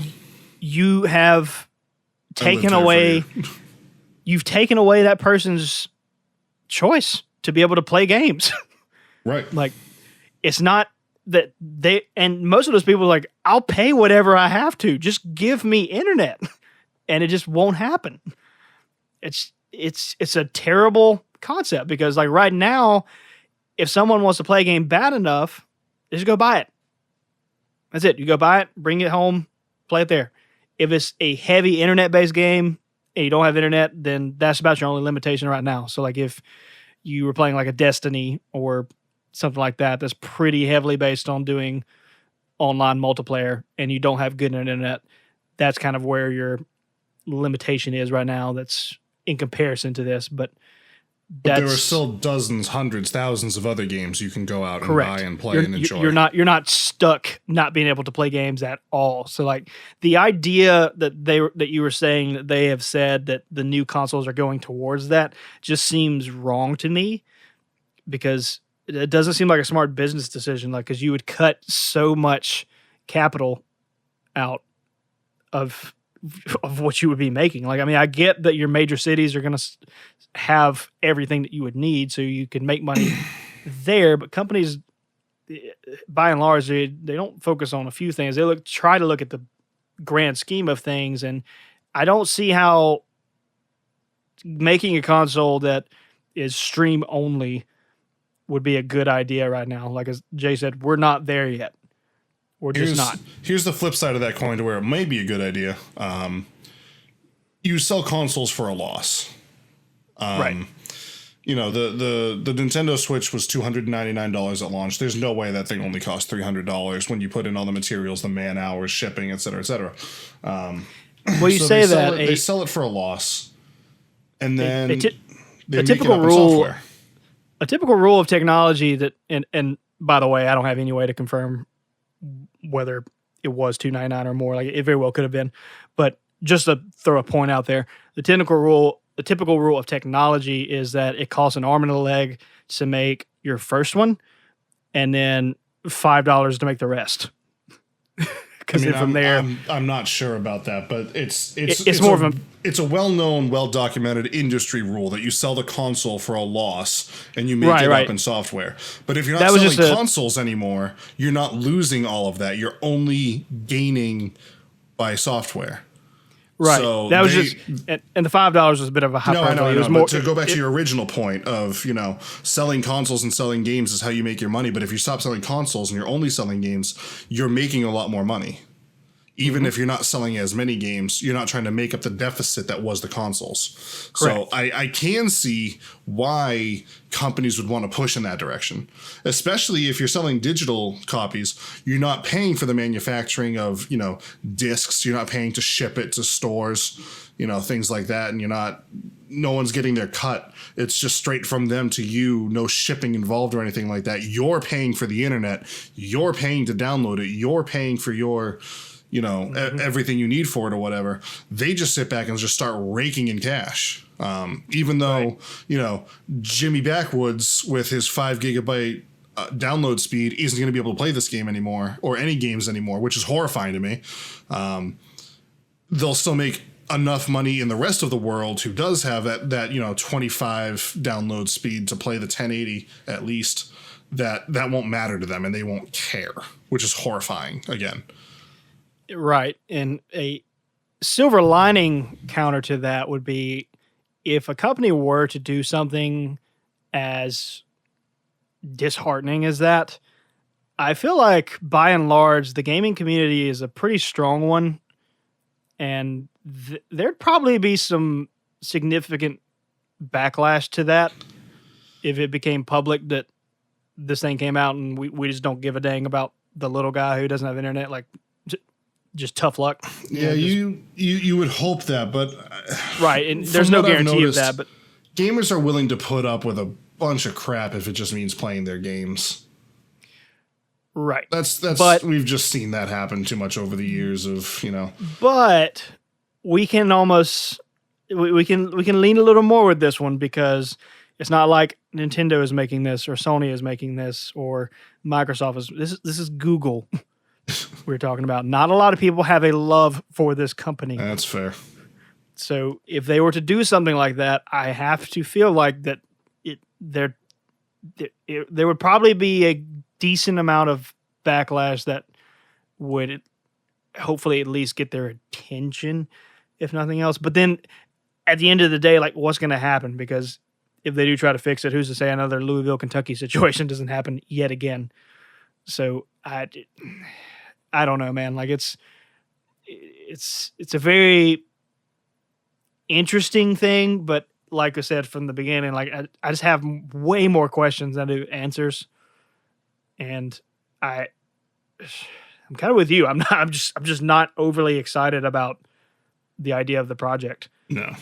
You have taken away you've taken away that person's choice to be able to play games. Right. Like it's not that and most of those people are like, I'll pay whatever I have to. Just give me internet. And it just won't happen. It's a terrible concept because like right now, if someone wants to play a game bad enough, they just go buy it. That's it. You go buy it, bring it home, play it there. If it's a heavy internet-based game and you don't have internet, then that's about your only limitation right now. So like if you were playing like a Destiny or something like that, that's pretty heavily based on doing online multiplayer and you don't have good internet, that's kind of where your limitation is right now. That's in comparison to this, but there are still dozens, hundreds, thousands of other games you can go out and buy and play and enjoy. You're not stuck not being able to play games at all. So like the idea that you were saying that they have said that the new consoles are going towards that just seems wrong to me because it doesn't seem like a smart business decision. Like, because you would cut so much capital out of what you would be making. Like, I mean, I get that your major cities are going to have everything that you would need so you can make money there, but companies, by and large, they don't focus on a few things. They try to look at the grand scheme of things, and I don't see how making a console that is stream only would be a good idea right now. Like as Jay said, we're not there yet. We're just not. Here's the flip side of that coin to where it may be a good idea. You sell consoles for a loss. Right. you know, the Nintendo Switch was $299 at launch. There's no way that thing only cost $300 when you put in all the materials, the man hours, shipping, et cetera, et cetera. Well, you say that they sell it for a loss, and then a they typical make it up in rule. software. A typical rule of technology that, and by the way, I don't have any way to confirm whether it was $299 or more. Like, it very well could have been, but just to throw a point out there, the typical rule of technology is that it costs an arm and a leg to make your first one, and then $5 to make the rest. Because from there, I'm not sure about that, but it's more of a it's a well-known, well-documented industry rule that you sell the console for a loss and you make it up in software. But if you're not selling consoles anymore, you're not losing all of that. You're only gaining by software. Right. So that was and the $5 was a bit of a hyperbole. It was more, but to go back to your original point of, you know, selling consoles and selling games is how you make your money. But if you stop selling consoles and you're only selling games, you're making a lot more money. Even if you're not selling as many games, you're not trying to make up the deficit that was the consoles. Correct. So I can see why companies would want to push in that direction, especially if you're selling digital copies. You're not paying for the manufacturing of, you know, discs. You're not paying to ship it to stores, you know, things like that. And no one's getting their cut. It's just straight from them to you, no shipping involved or anything like that. You're paying for the internet. You're paying to download it. You're paying for your, you know, everything you need for it or whatever. They just sit back and just start raking in cash. Even though, you know, Jimmy Backwoods with his 5 gigabyte download speed isn't going to be able to play this game anymore or any games anymore, which is horrifying to me. They'll still make enough money in the rest of the world who does have that, you know, 25 download speed to play the 1080 at least, that won't matter to them and they won't care, which is horrifying again. Right. And a silver lining counter to that would be if a company were to do something as disheartening as that, I feel like by and large, the gaming community is a pretty strong one. And there'd probably be some significant backlash to that if it became public that this thing came out and we just don't give a dang about the little guy who doesn't have internet. Like, just tough luck. Yeah, you would hope that, but right, and there's no guarantee of that. But gamers are willing to put up with a bunch of crap if it just means playing their games. Right. But we've just seen that happen too much over the years of, you know. But we can almost we can lean a little more with this one because it's not like Nintendo is making this or Sony is making this or Microsoft is. This is Google. We're talking about. Not a lot of people have a love for this company. That's fair. So if they were to do something like that, I have to feel like that there would probably be a decent amount of backlash that would hopefully at least get their attention, if nothing else. But then at the end of the day, like, what's going to happen? Because if they do try to fix it, who's to say another Louisville, Kentucky situation doesn't happen yet again? So I don't know, man. Like, it's a very interesting thing, but like I said from the beginning, like I just have way more questions than I do answers, and I'm kind of with you. I'm just not overly excited about the idea of the project. No,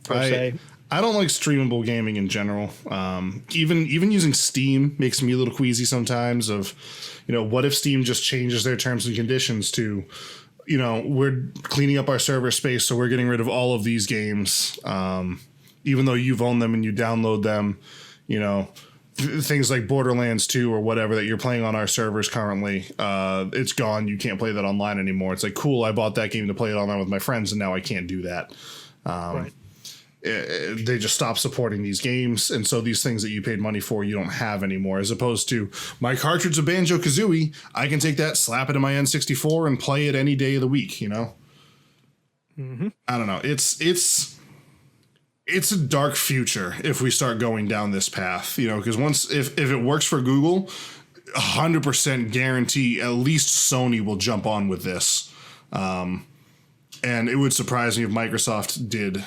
per se. I don't like streamable gaming in general. Even using Steam makes me a little queasy sometimes of, you know, what if Steam just changes their terms and conditions to, you know, we're cleaning up our server space, so we're getting rid of all of these games, even though you've owned them and you download them, you know, things like Borderlands 2 or whatever that you're playing on our servers currently, it's gone. You can't play that online anymore. It's like, cool, I bought that game to play it online with my friends, and now I can't do that. Right. They just stop supporting these games, and so these things that you paid money for, you don't have anymore, as opposed to my cartridge of Banjo-Kazooie, I can take that, slap it in my N64, and play it any day of the week, you know? Mm-hmm. I don't know. It's a dark future if we start going down this path, you know, because if it works for Google, 100% guarantee at least Sony will jump on with this. And it would surprise me if Microsoft did.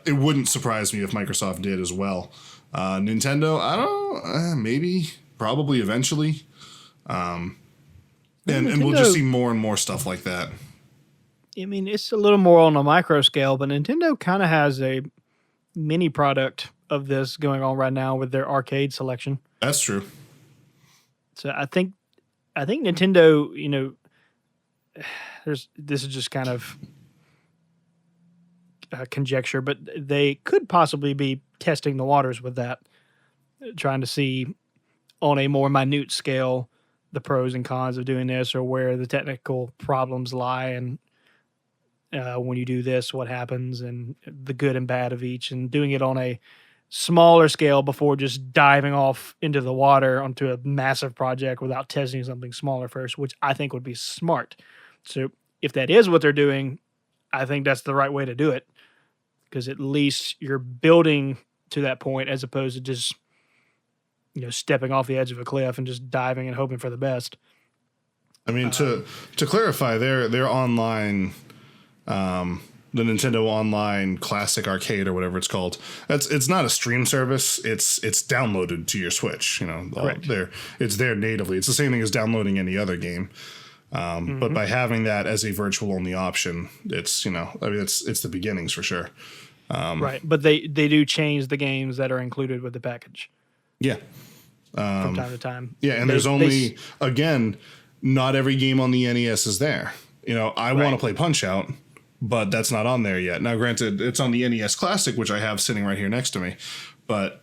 It wouldn't surprise me if Microsoft did as well. Nintendo, I don't know, maybe, probably eventually. And we'll just see more and more stuff like that. I mean, it's a little more on a micro scale, but Nintendo kind of has a mini product of this going on right now with their arcade selection. That's true. So I think Nintendo, you know, this is just kind of conjecture, but they could possibly be testing the waters with that, trying to see on a more minute scale the pros and cons of doing this, or where the technical problems lie, and when you do this, what happens, and the good and bad of each, and doing it on a smaller scale before just diving off into the water onto a massive project without testing something smaller first, which I think would be smart. So if that is what they're doing, I think that's the right way to do it, because at least you're building to that point as opposed to just, you know, stepping off the edge of a cliff and just diving and hoping for the best. I mean, to clarify, their online, the Nintendo Online Classic Arcade or whatever it's called, it's not a stream service. It's downloaded to your Switch. You know, it's there natively. It's the same thing as downloading any other game. But by having that as a virtual only option, it's, you know, I mean, it's the beginnings for sure. Right, but they do change the games that are included with the package. Yeah. From time to time. Yeah, and there's only, again, not every game on the NES is there. You know, I want to play Punch-Out, but that's not on there yet. Now, granted, it's on the NES Classic, which I have sitting right here next to me. But,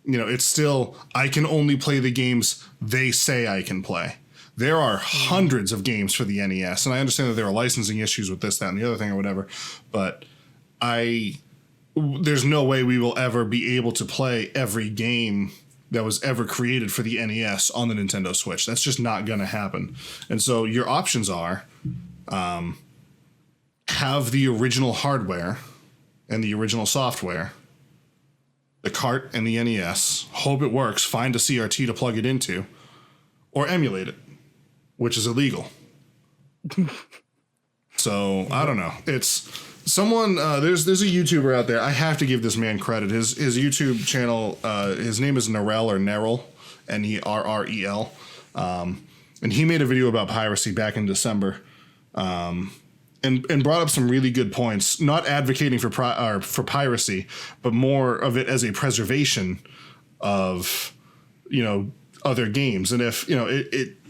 you know, it's still, I can only play the games they say I can play. There are hundreds of games for the NES, and I understand that there are licensing issues with this, that, and the other thing or whatever, but there's no way we will ever be able to play every game that was ever created for the NES on the Nintendo Switch. That's just not going to happen. And so your options are have the original hardware and the original software, the cart and the NES, hope it works, find a CRT to plug it into, or emulate it, which is illegal. So, I don't know. It's someone, there's a YouTuber out there. I have to give this man credit. His YouTube channel, his name is Nerrel or Nerrel, Nerrel. And he made a video about piracy back in December. And brought up some really good points, not advocating for piracy, but more of it as a preservation of, you know, other games. And if, you know,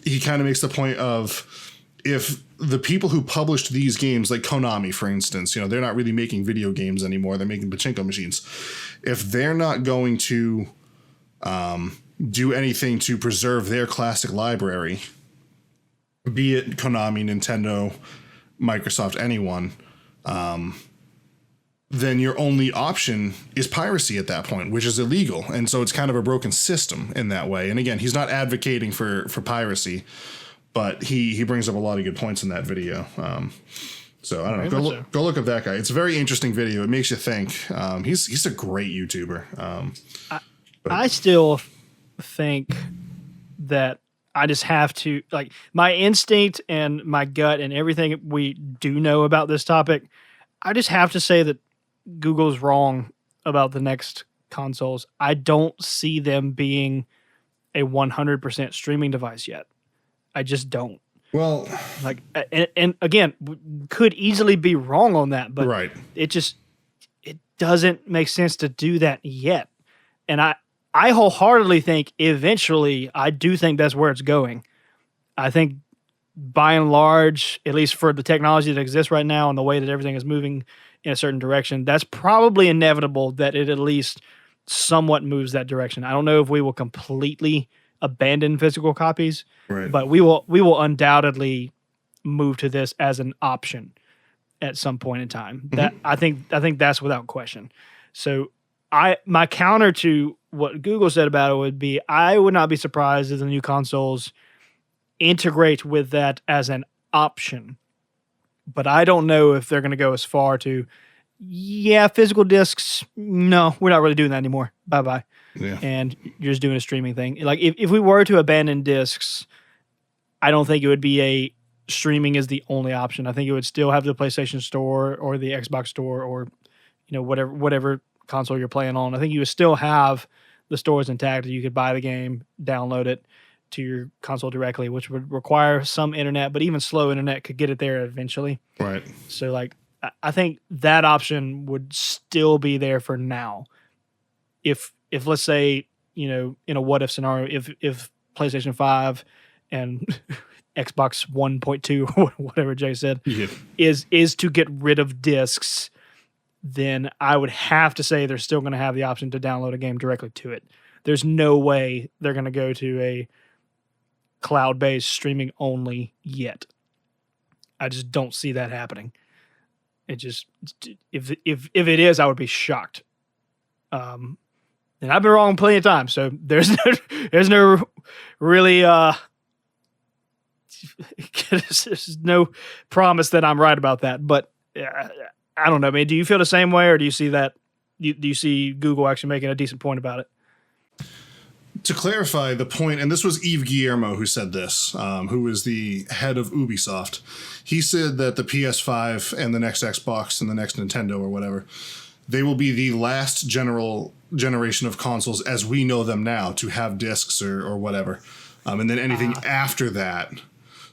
he kind of makes the point of, if the people who published these games, like Konami, for instance, you know, they're not really making video games anymore. They're making pachinko machines. If they're not going to do anything to preserve their classic library, be it Konami, Nintendo, Microsoft, anyone, then your only option is piracy at that point, which is illegal. And so it's kind of a broken system in that way. And again, he's not advocating for piracy, but he brings up a lot of good points in that video. So I don't know. Go look at that guy. It's a very interesting video. It makes you think. He's a great YouTuber. I still think that I just have to, like, my instinct and my gut and everything we do know about this topic, I just have to say that Google's wrong about the next consoles. I don't see them being a 100% streaming device yet. I just don't. Well, like, and again, could easily be wrong on that, but right. It doesn't make sense to do that yet. And I wholeheartedly think eventually, I do think that's where it's going. I think by and large, at least for the technology that exists right now and the way that everything is moving in a certain direction, that's probably inevitable that it at least somewhat moves that direction. I don't know if we will completely abandon physical copies, right, but we will undoubtedly move to this as an option at some point in time. That I think that's without question. So my counter to what Google said about it would be, I would not be surprised if the new consoles integrate with that as an option. But I don't know if they're going to go as far to, physical discs, no, we're not really doing that anymore. Bye-bye. Yeah. And you're just doing a streaming thing. Like, if we were to abandon discs, I don't think it would be a streaming is the only option. I think it would still have the PlayStation Store or the Xbox Store or, you know, whatever console you're playing on. I think you would still have the store is intact. You could buy the game, download it to your console directly, which would require some internet, but even slow internet could get it there eventually. Right. So like, I think that option would still be there for now. If let's say, you know, in a what if scenario, if PlayStation 5 and Xbox 1.2, whatever Jay said, is to get rid of discs, then I would have to say they're still going to have the option to download a game directly to it. There's no way they're going to go to a cloud-based streaming only yet. I just don't see that happening. It just, if it is, I would be shocked. And I've been wrong plenty of times, so there's no really there's no promise that I'm right about that. But I don't know, man. Do you feel the same way, or do you see that? Do you see Google actually making a decent point about it? To clarify the point, and this was Yves Guillermo who said this, who is the head of Ubisoft. He said that the PS5 and the next Xbox and the next Nintendo or whatever, they will be the last generation of consoles as we know them now to have discs or whatever. And then anything after that.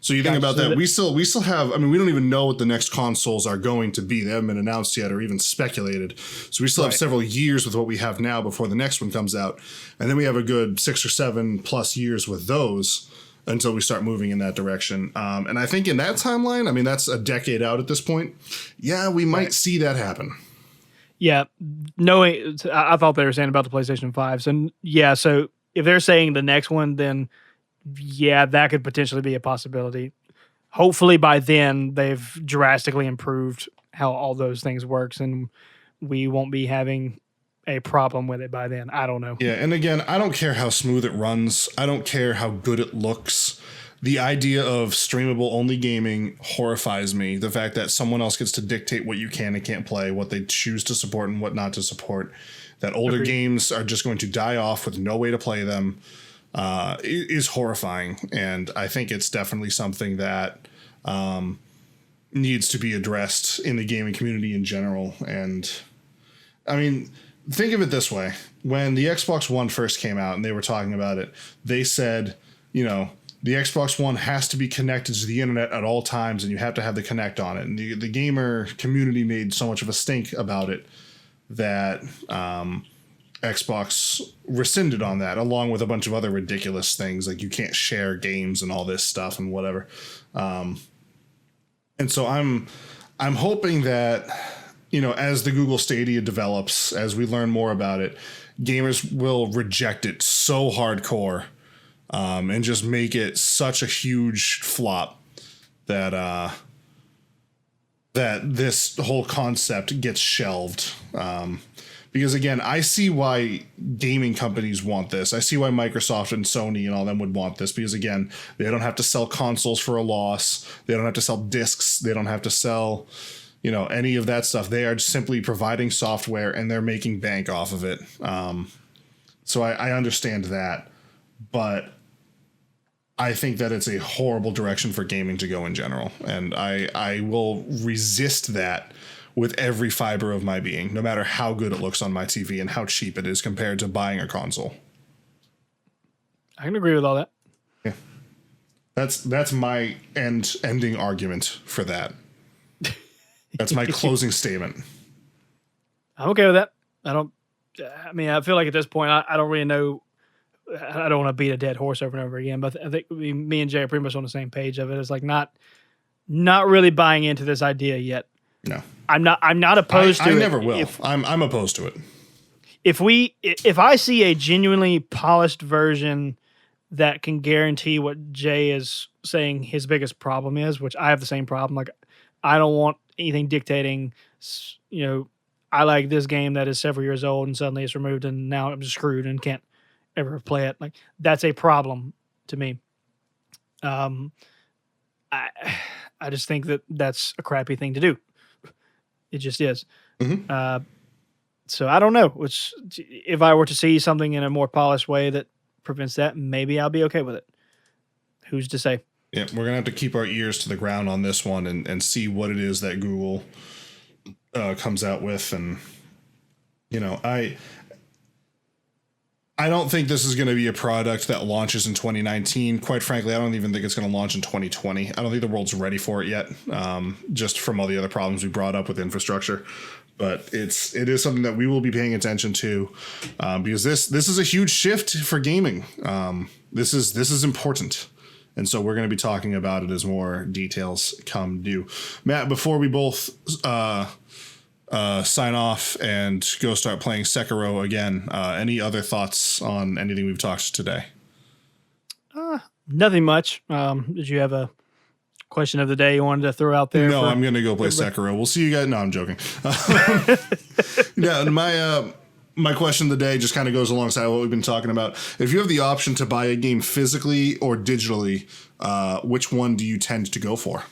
So you think about that. We still have, I mean, we don't even know what the next consoles are going to be. They haven't been announced yet or even speculated. So we still have several years with what we have now before the next one comes out. And then we have a good 6 or 7 plus years with those until we start moving in that direction. And I think in that timeline, I mean, that's a decade out at this point. Yeah, we might see that happen. Yeah. Knowing, I thought they were saying about the PlayStation 5s. And yeah, so if they're saying the next one, then yeah, that could potentially be a possibility. Hopefully by then they've drastically improved how all those things works and we won't be having a problem with it by then. I don't know. Yeah, and again, I don't care how smooth it runs. I don't care how good it looks. The idea of streamable only gaming horrifies me. The fact that someone else gets to dictate what you can and can't play, what they choose to support and what not to support. That older games are just going to die off with no way to play them. Is horrifying, and I think it's definitely something that needs to be addressed in the gaming community in general. And I mean, think of it this way. When the Xbox One first came out and they were talking about it, they said, you know, the Xbox One has to be connected to the internet at all times and you have to have the Kinect on it. And the gamer community made so much of a stink about it that Xbox rescinded on that, along with a bunch of other ridiculous things like you can't share games and all this stuff and whatever. And so I'm hoping that, you know, as the Google Stadia develops, as we learn more about it, gamers will reject it so hardcore and just make it such a huge flop that that this whole concept gets shelved. Because again, I see why gaming companies want this. I see why Microsoft and Sony and all them would want this. Because again, they don't have to sell consoles for a loss. They don't have to sell discs. They don't have to sell, you know, any of that stuff. They are simply providing software and they're making bank off of it. So I understand that, but I think that it's a horrible direction for gaming to go in general. And I will resist that with every fiber of my being, no matter how good it looks on my TV and how cheap it is compared to buying a console. I can agree with all that. Yeah. That's my ending argument for that. That's my closing statement. I'm okay with that. I mean, I feel like at this point, I don't really know. I don't want to beat a dead horse over and over again, but I think me and Jay are pretty much on the same page of it. It's like not really buying into this idea yet. No, I'm not opposed to it. I never will. I'm opposed to it. If I see a genuinely polished version that can guarantee what Jay is saying his biggest problem is, which I have the same problem. Like, I don't want anything dictating, you know, I like this game that is several years old and suddenly it's removed and now I'm just screwed and can't ever play it. Like, that's a problem to me. I just think that that's a crappy thing to do. It just is. Mm-hmm. So I don't know. Which, if I were to see something in a more polished way that prevents that, maybe I'll be okay with it. Who's to say? Yeah, we're gonna have to keep our ears to the ground on this one and see what it is that Google comes out with. And you know, I don't think this is going to be a product that launches in 2019. Quite frankly, I don't even think it's going to launch in 2020. I don't think the world's ready for it yet, just from all the other problems we brought up with infrastructure. But it is something that we will be paying attention to, because this is a huge shift for gaming. This is important. And so we're going to be talking about it as more details come due. Matt, before we both sign off and go start playing Sekiro again, any other thoughts on anything we've talked today? Nothing much. Did you have a question of the day you wanted to throw out there? No, I'm going to go play Sekiro. We'll see you guys. No, I'm joking. Yeah, my question of the day just kind of goes alongside what we've been talking about. If you have the option to buy a game physically or digitally, which one do you tend to go for?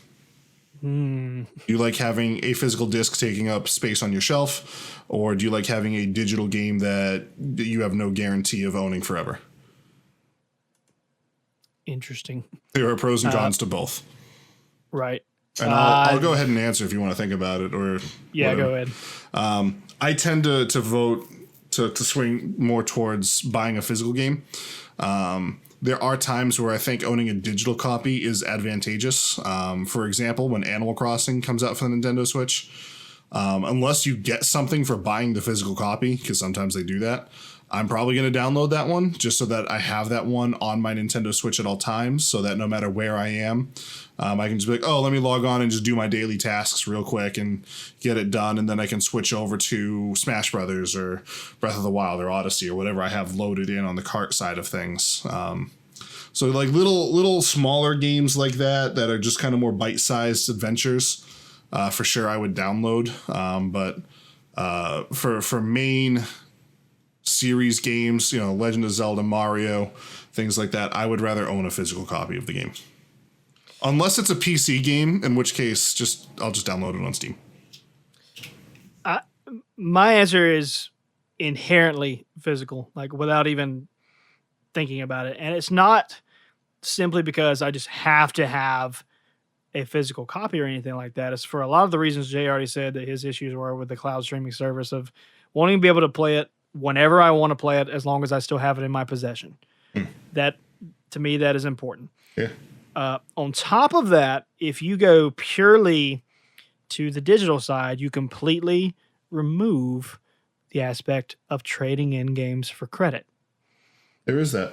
Do you like having a physical disc taking up space on your shelf, or do you like having a digital game that you have no guarantee of owning forever? Interesting. There are pros and cons to both. Right. And I'll go ahead and answer if you want to think about it, or yeah, whatever. Go ahead. I tend to vote to swing more towards buying a physical game. There are times where I think owning a digital copy is advantageous. For example, when Animal Crossing comes out for the Nintendo Switch, unless you get something for buying the physical copy, because sometimes they do that, I'm probably going to download that one just so that I have that one on my Nintendo Switch at all times, so that no matter where I am, I can just be like, oh, let me log on and just do my daily tasks real quick and get it done, and then I can switch over to Smash Brothers or Breath of the Wild or Odyssey or whatever I have loaded in on the cart side of things. So like little smaller games like that are just kind of more bite-sized adventures, for sure I would download. But for main series games, Legend of Zelda, Mario, things like that, I would rather own a physical copy of the game. Unless it's a PC game, in which case I'll just download it on Steam. My answer is inherently physical, like without even thinking about it. And it's not simply because I just have to have a physical copy or anything like that. It's for a lot of the reasons Jay already said that his issues were with the cloud streaming service, of wanting to be able to play it whenever I want to play it, as long as I still have it in my possession. That, to me, that is important. Yeah. On top of that, if you go purely to the digital side, you completely remove the aspect of trading in games for credit. There is that.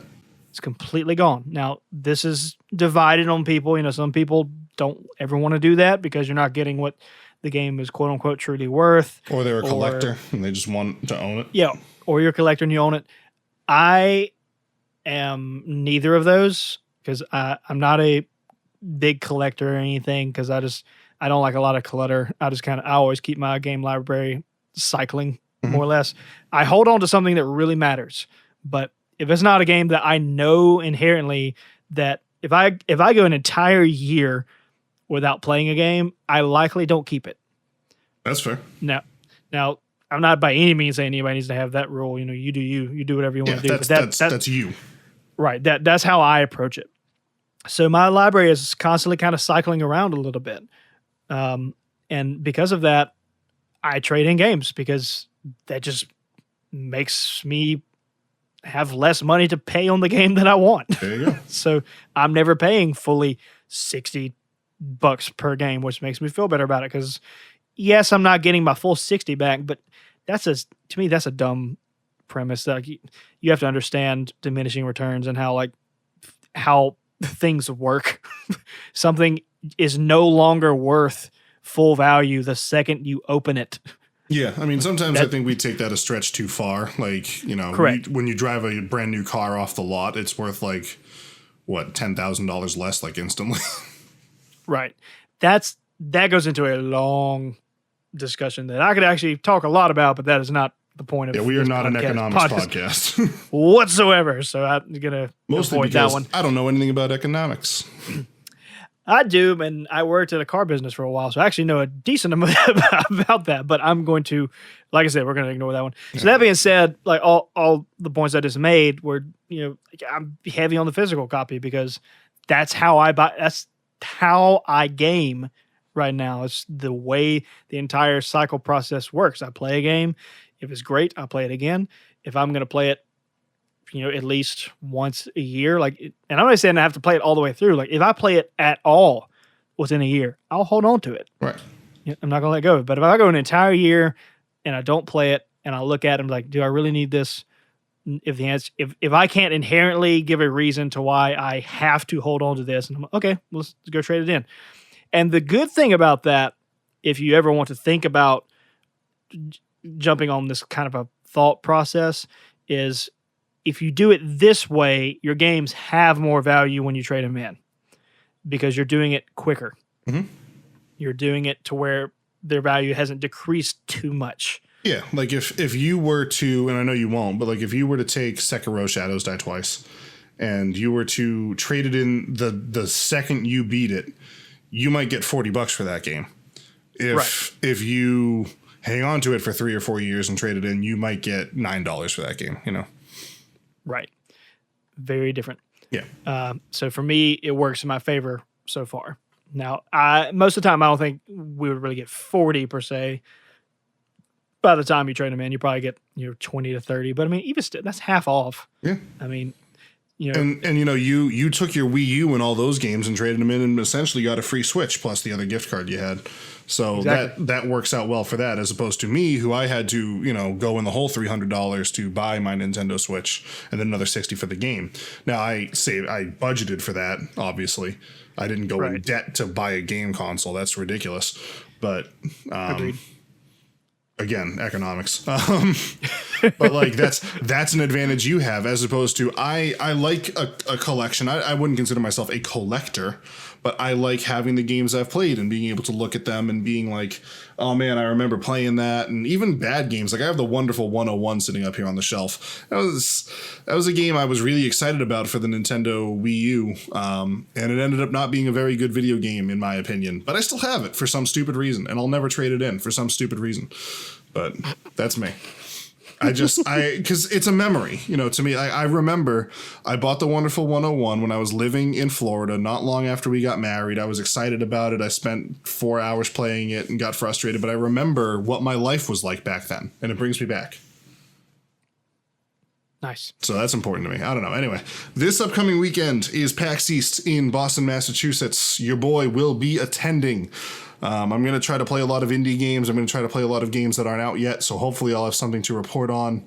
It's completely gone. Now, this is divided on people. Some people don't ever want to do that because you're not getting what the game is quote unquote truly worth. Or they're a collector and they just want to own it. Yeah. Or you're a collector and you own it. I am neither of those, because I'm not a big collector or anything, because I don't like a lot of clutter. I always keep my game library cycling, more or less. I hold on to something that really matters. But if it's not a game that I know inherently that if I go an entire year without playing a game, I likely don't keep it. That's fair. Now, I'm not by any means saying anybody needs to have that rule. You do you do whatever you want to do. That's you. Right. That's how I approach it. So my library is constantly kind of cycling around a little bit. And because of that, I trade in games, because that just makes me have less money to pay on the game that I want. There you go. So I'm never paying fully $60 per game, which makes me feel better about it, because yes, I'm not getting my full 60 back, but to me, that's a dumb premise. That you have to understand diminishing returns and how things work. Something is no longer worth full value the second you open it. Yeah, I mean, sometimes I think we take that a stretch too far. Correct. When you drive a brand new car off the lot, it's worth $10,000 less, instantly. Right. That goes into a long discussion that I could actually talk a lot about, but that is not the point of we are not an economics podcast whatsoever. So I'm gonna avoid that one. I don't know anything about economics. I do, and I worked at a car business for a while, so I actually know a decent amount about that. But I'm going to, like I said, we're going to ignore that one. Yeah. So that being said, all the points I just made were, I'm heavy on the physical copy, because that's how I buy. That's how I game right now. It's the way the entire cycle process works. I play a game. If it's great, I'll play it again. If I'm going to play it at least once a year. Like, and I'm not saying I have to play it all the way through. Like, if I play it at all within a year, I'll hold on to it. Right. I'm not gonna let go of it. But if I go an entire year and I don't play it, and I look at it, I'm like, do I really need this? If the answer, if I can't inherently give a reason to why I have to hold on to this, and I'm like, okay, let's go trade it in. And the good thing about that, if you ever want to think about jumping on this kind of a thought process, is if you do it this way, your games have more value when you trade them in because you're doing it quicker. Mm-hmm. You're doing it to where their value hasn't decreased too much. Yeah, like if you were to, and I know you won't, but like if you were to take Sekiro Shadows Die Twice and you were to trade it in the second you beat it, you might get $40 for that game. If you hang on to it for 3 or 4 years and trade it in, you might get $9 for that game, Right. Very different. Yeah. So for me, it works in my favor so far. Now, most of the time, I don't think we would really get 40 per se. By the time you trade them in, you probably get 20 to 30. But I mean, even still, that's half off. Yeah. I mean, and you took your Wii U and all those games and traded them in and essentially got a free Switch plus the other gift card you had. So exactly. that works out well for that, as opposed to me, who I had to go in the whole $300 to buy my Nintendo Switch and then another $60 for the game. Now I budgeted for that. Obviously, I didn't go in debt to buy a game console. That's ridiculous. But Agreed. Again, economics. But like that's an advantage you have, as opposed to I like a collection. I wouldn't consider myself a collector, but I like having the games I've played and being able to look at them and being like, oh man, I remember playing that. And even bad games, like I have the wonderful 101 sitting up here on the shelf. That was a game I was really excited about for the Nintendo Wii U, and it ended up not being a very good video game in my opinion. But I still have it for some stupid reason, and I'll never trade it in for some stupid reason. But that's me. Because it's a memory, to me. I remember I bought the wonderful 101 when I was living in Florida, not long after we got married. I was excited about it. I spent 4 hours playing it and got frustrated, but I remember what my life was like back then, and it brings me back. Nice. So that's important to me. I don't know. Anyway, this upcoming weekend is PAX East in Boston, Massachusetts. Your boy will be attending. I'm going to try to play a lot of indie games. I'm going to try to play a lot of games that aren't out yet. So hopefully I'll have something to report on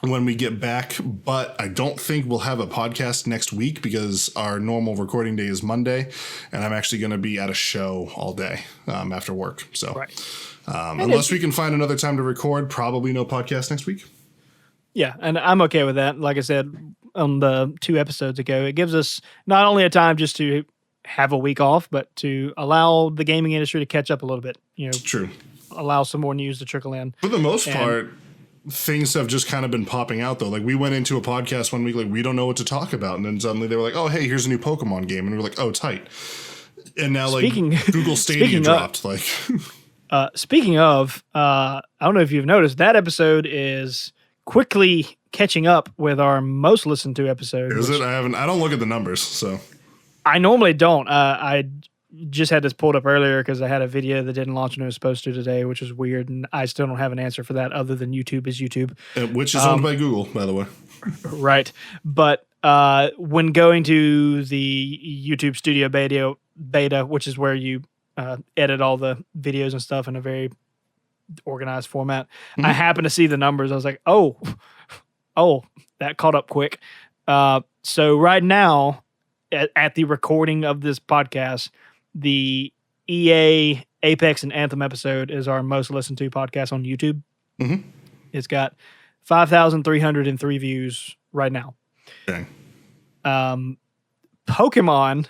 when we get back. But I don't think we'll have a podcast next week because our normal recording day is Monday. And I'm actually going to be at a show all day after work. So unless we can find another time to record, probably no podcast next week. Yeah, and I'm okay with that. Like I said on the 2 episodes ago, it gives us not only a time just to have a week off, but to allow the gaming industry to catch up a little bit. True. Allow some more news to trickle in. For the most part, things have just kind of been popping out, though. Like, we went into a podcast one week, like, we don't know what to talk about. And then suddenly they were like, oh, hey, here's a new Pokemon game. And we were like, oh, tight. And now, Google Stadia dropped. Speaking of, I don't know if you've noticed, that episode is quickly catching up with our most listened to episode. Is it? I don't look at the numbers, so... I normally don't. I just had this pulled up earlier because I had a video that didn't launch when it was supposed to today, which is weird, and I still don't have an answer for that other than YouTube is YouTube. Which is owned by Google, by the way. Right. But when going to the YouTube Studio beta, which is where you edit all the videos and stuff in a very organized format, I happened to see the numbers. I was like, oh, that caught up quick. So right now, at the recording of this podcast, the EA, Apex, and Anthem episode is our most listened to podcast on YouTube. Mm-hmm. It's got 5,303 views right now. Dang. Pokemon,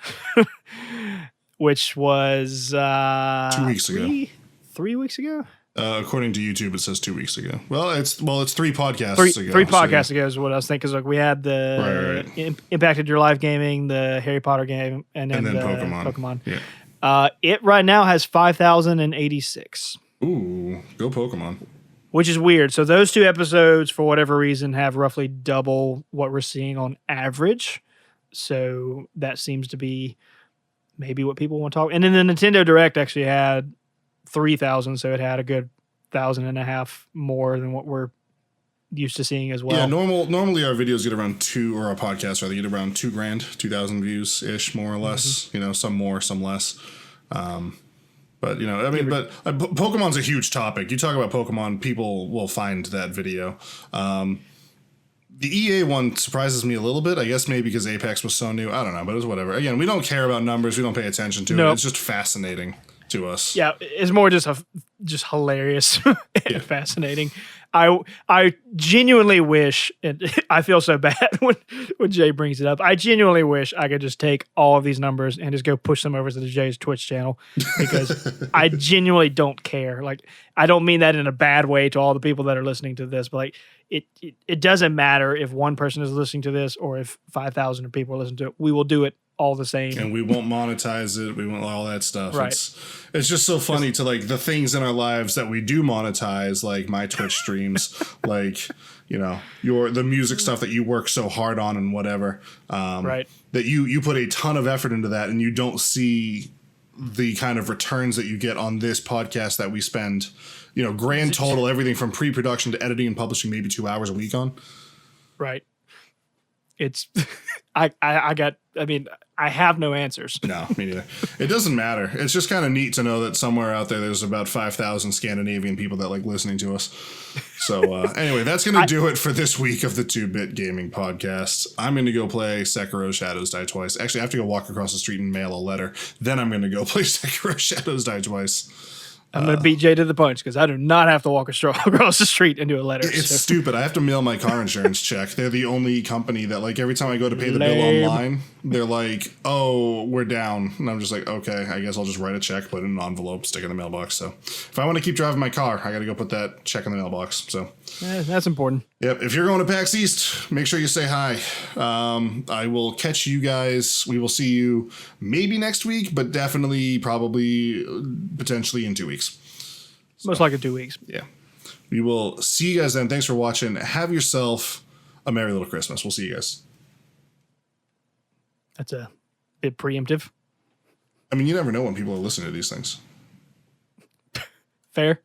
which was 2 weeks ago. 3 weeks ago? According to YouTube, it says 2 weeks ago. Well, it's 3 podcasts ago. 3 podcasts ago is what I was thinking. Because we had the Impacted Your Life gaming, the Harry Potter game, and then Pokemon. Yeah. It right now has 5,086. Ooh, go Pokemon. Which is weird. So those 2 episodes, for whatever reason, have roughly double what we're seeing on average. So that seems to be maybe what people want to talk. And then the Nintendo Direct actually had 3,000, so it had a good 1,500 more than what we're used to seeing as well. Yeah, normally our videos get around or our podcasts rather get around $2,000, 2,000 views ish, more or less. You know, some more, some less. But you know, I mean, but Pokemon's a huge topic. You talk about Pokemon, people will find that video. The EA one surprises me a little bit. I guess maybe because Apex was so new. I don't know, but it's whatever. Again, we don't care about numbers. We don't pay attention to it. It's just fascinating to us. Yeah, it's more just hilarious and fascinating. I genuinely wish, and I feel so bad when Jay brings it up. I genuinely wish I could just take all of these numbers and just go push them over to the Jay's Twitch channel, because I genuinely don't care. Like, I don't mean that in a bad way to all the people that are listening to this, but like it doesn't matter if one person is listening to this or if 5,000 people are listening to it. We will do it all the same, and we won't monetize it. We won't all that stuff. Right. It's just so funny to like the things in our lives that we do monetize, like my Twitch streams, like, you know, the music stuff that you work so hard on and whatever. Right. That you put a ton of effort into that, and you don't see the kind of returns that you get on this podcast that we spend, you know, grand total, everything from pre-production to editing and publishing, maybe 2 hours a week on. Right. It's I mean, I have no answers. No, me neither. It doesn't matter. It's just kind of neat to know that somewhere out there's about 5,000 Scandinavian people that like listening to us. So anyway, that's going to do it for this week of the 2-Bit Gaming Podcast. I'm going to go play Sekiro Shadows Die Twice. Actually, I have to go walk across the street and mail a letter. Then I'm going to go play Sekiro Shadows Die Twice. I'm going to beat Jay to the punch because I do not have to walk across the street and do a letter. It's stupid. I have to mail my car insurance check. They're the only company that, like, every time I go to pay the bill online, they're like, oh, we're down. And I'm just like, okay, I guess I'll just write a check, put it in an envelope, stick it in the mailbox. So if I want to keep driving my car, I got to go put that check in the mailbox. So that's important. Yep. If you're going to PAX East, make sure you say hi. I will catch you guys. We will see you maybe next week, but definitely, probably, potentially in 2 weeks. Most likely 2 weeks. Yeah. We will see you guys then. Thanks for watching. Have yourself a merry little Christmas. We'll see you guys. That's a bit preemptive. I mean, you never know when people are listening to these things. Fair.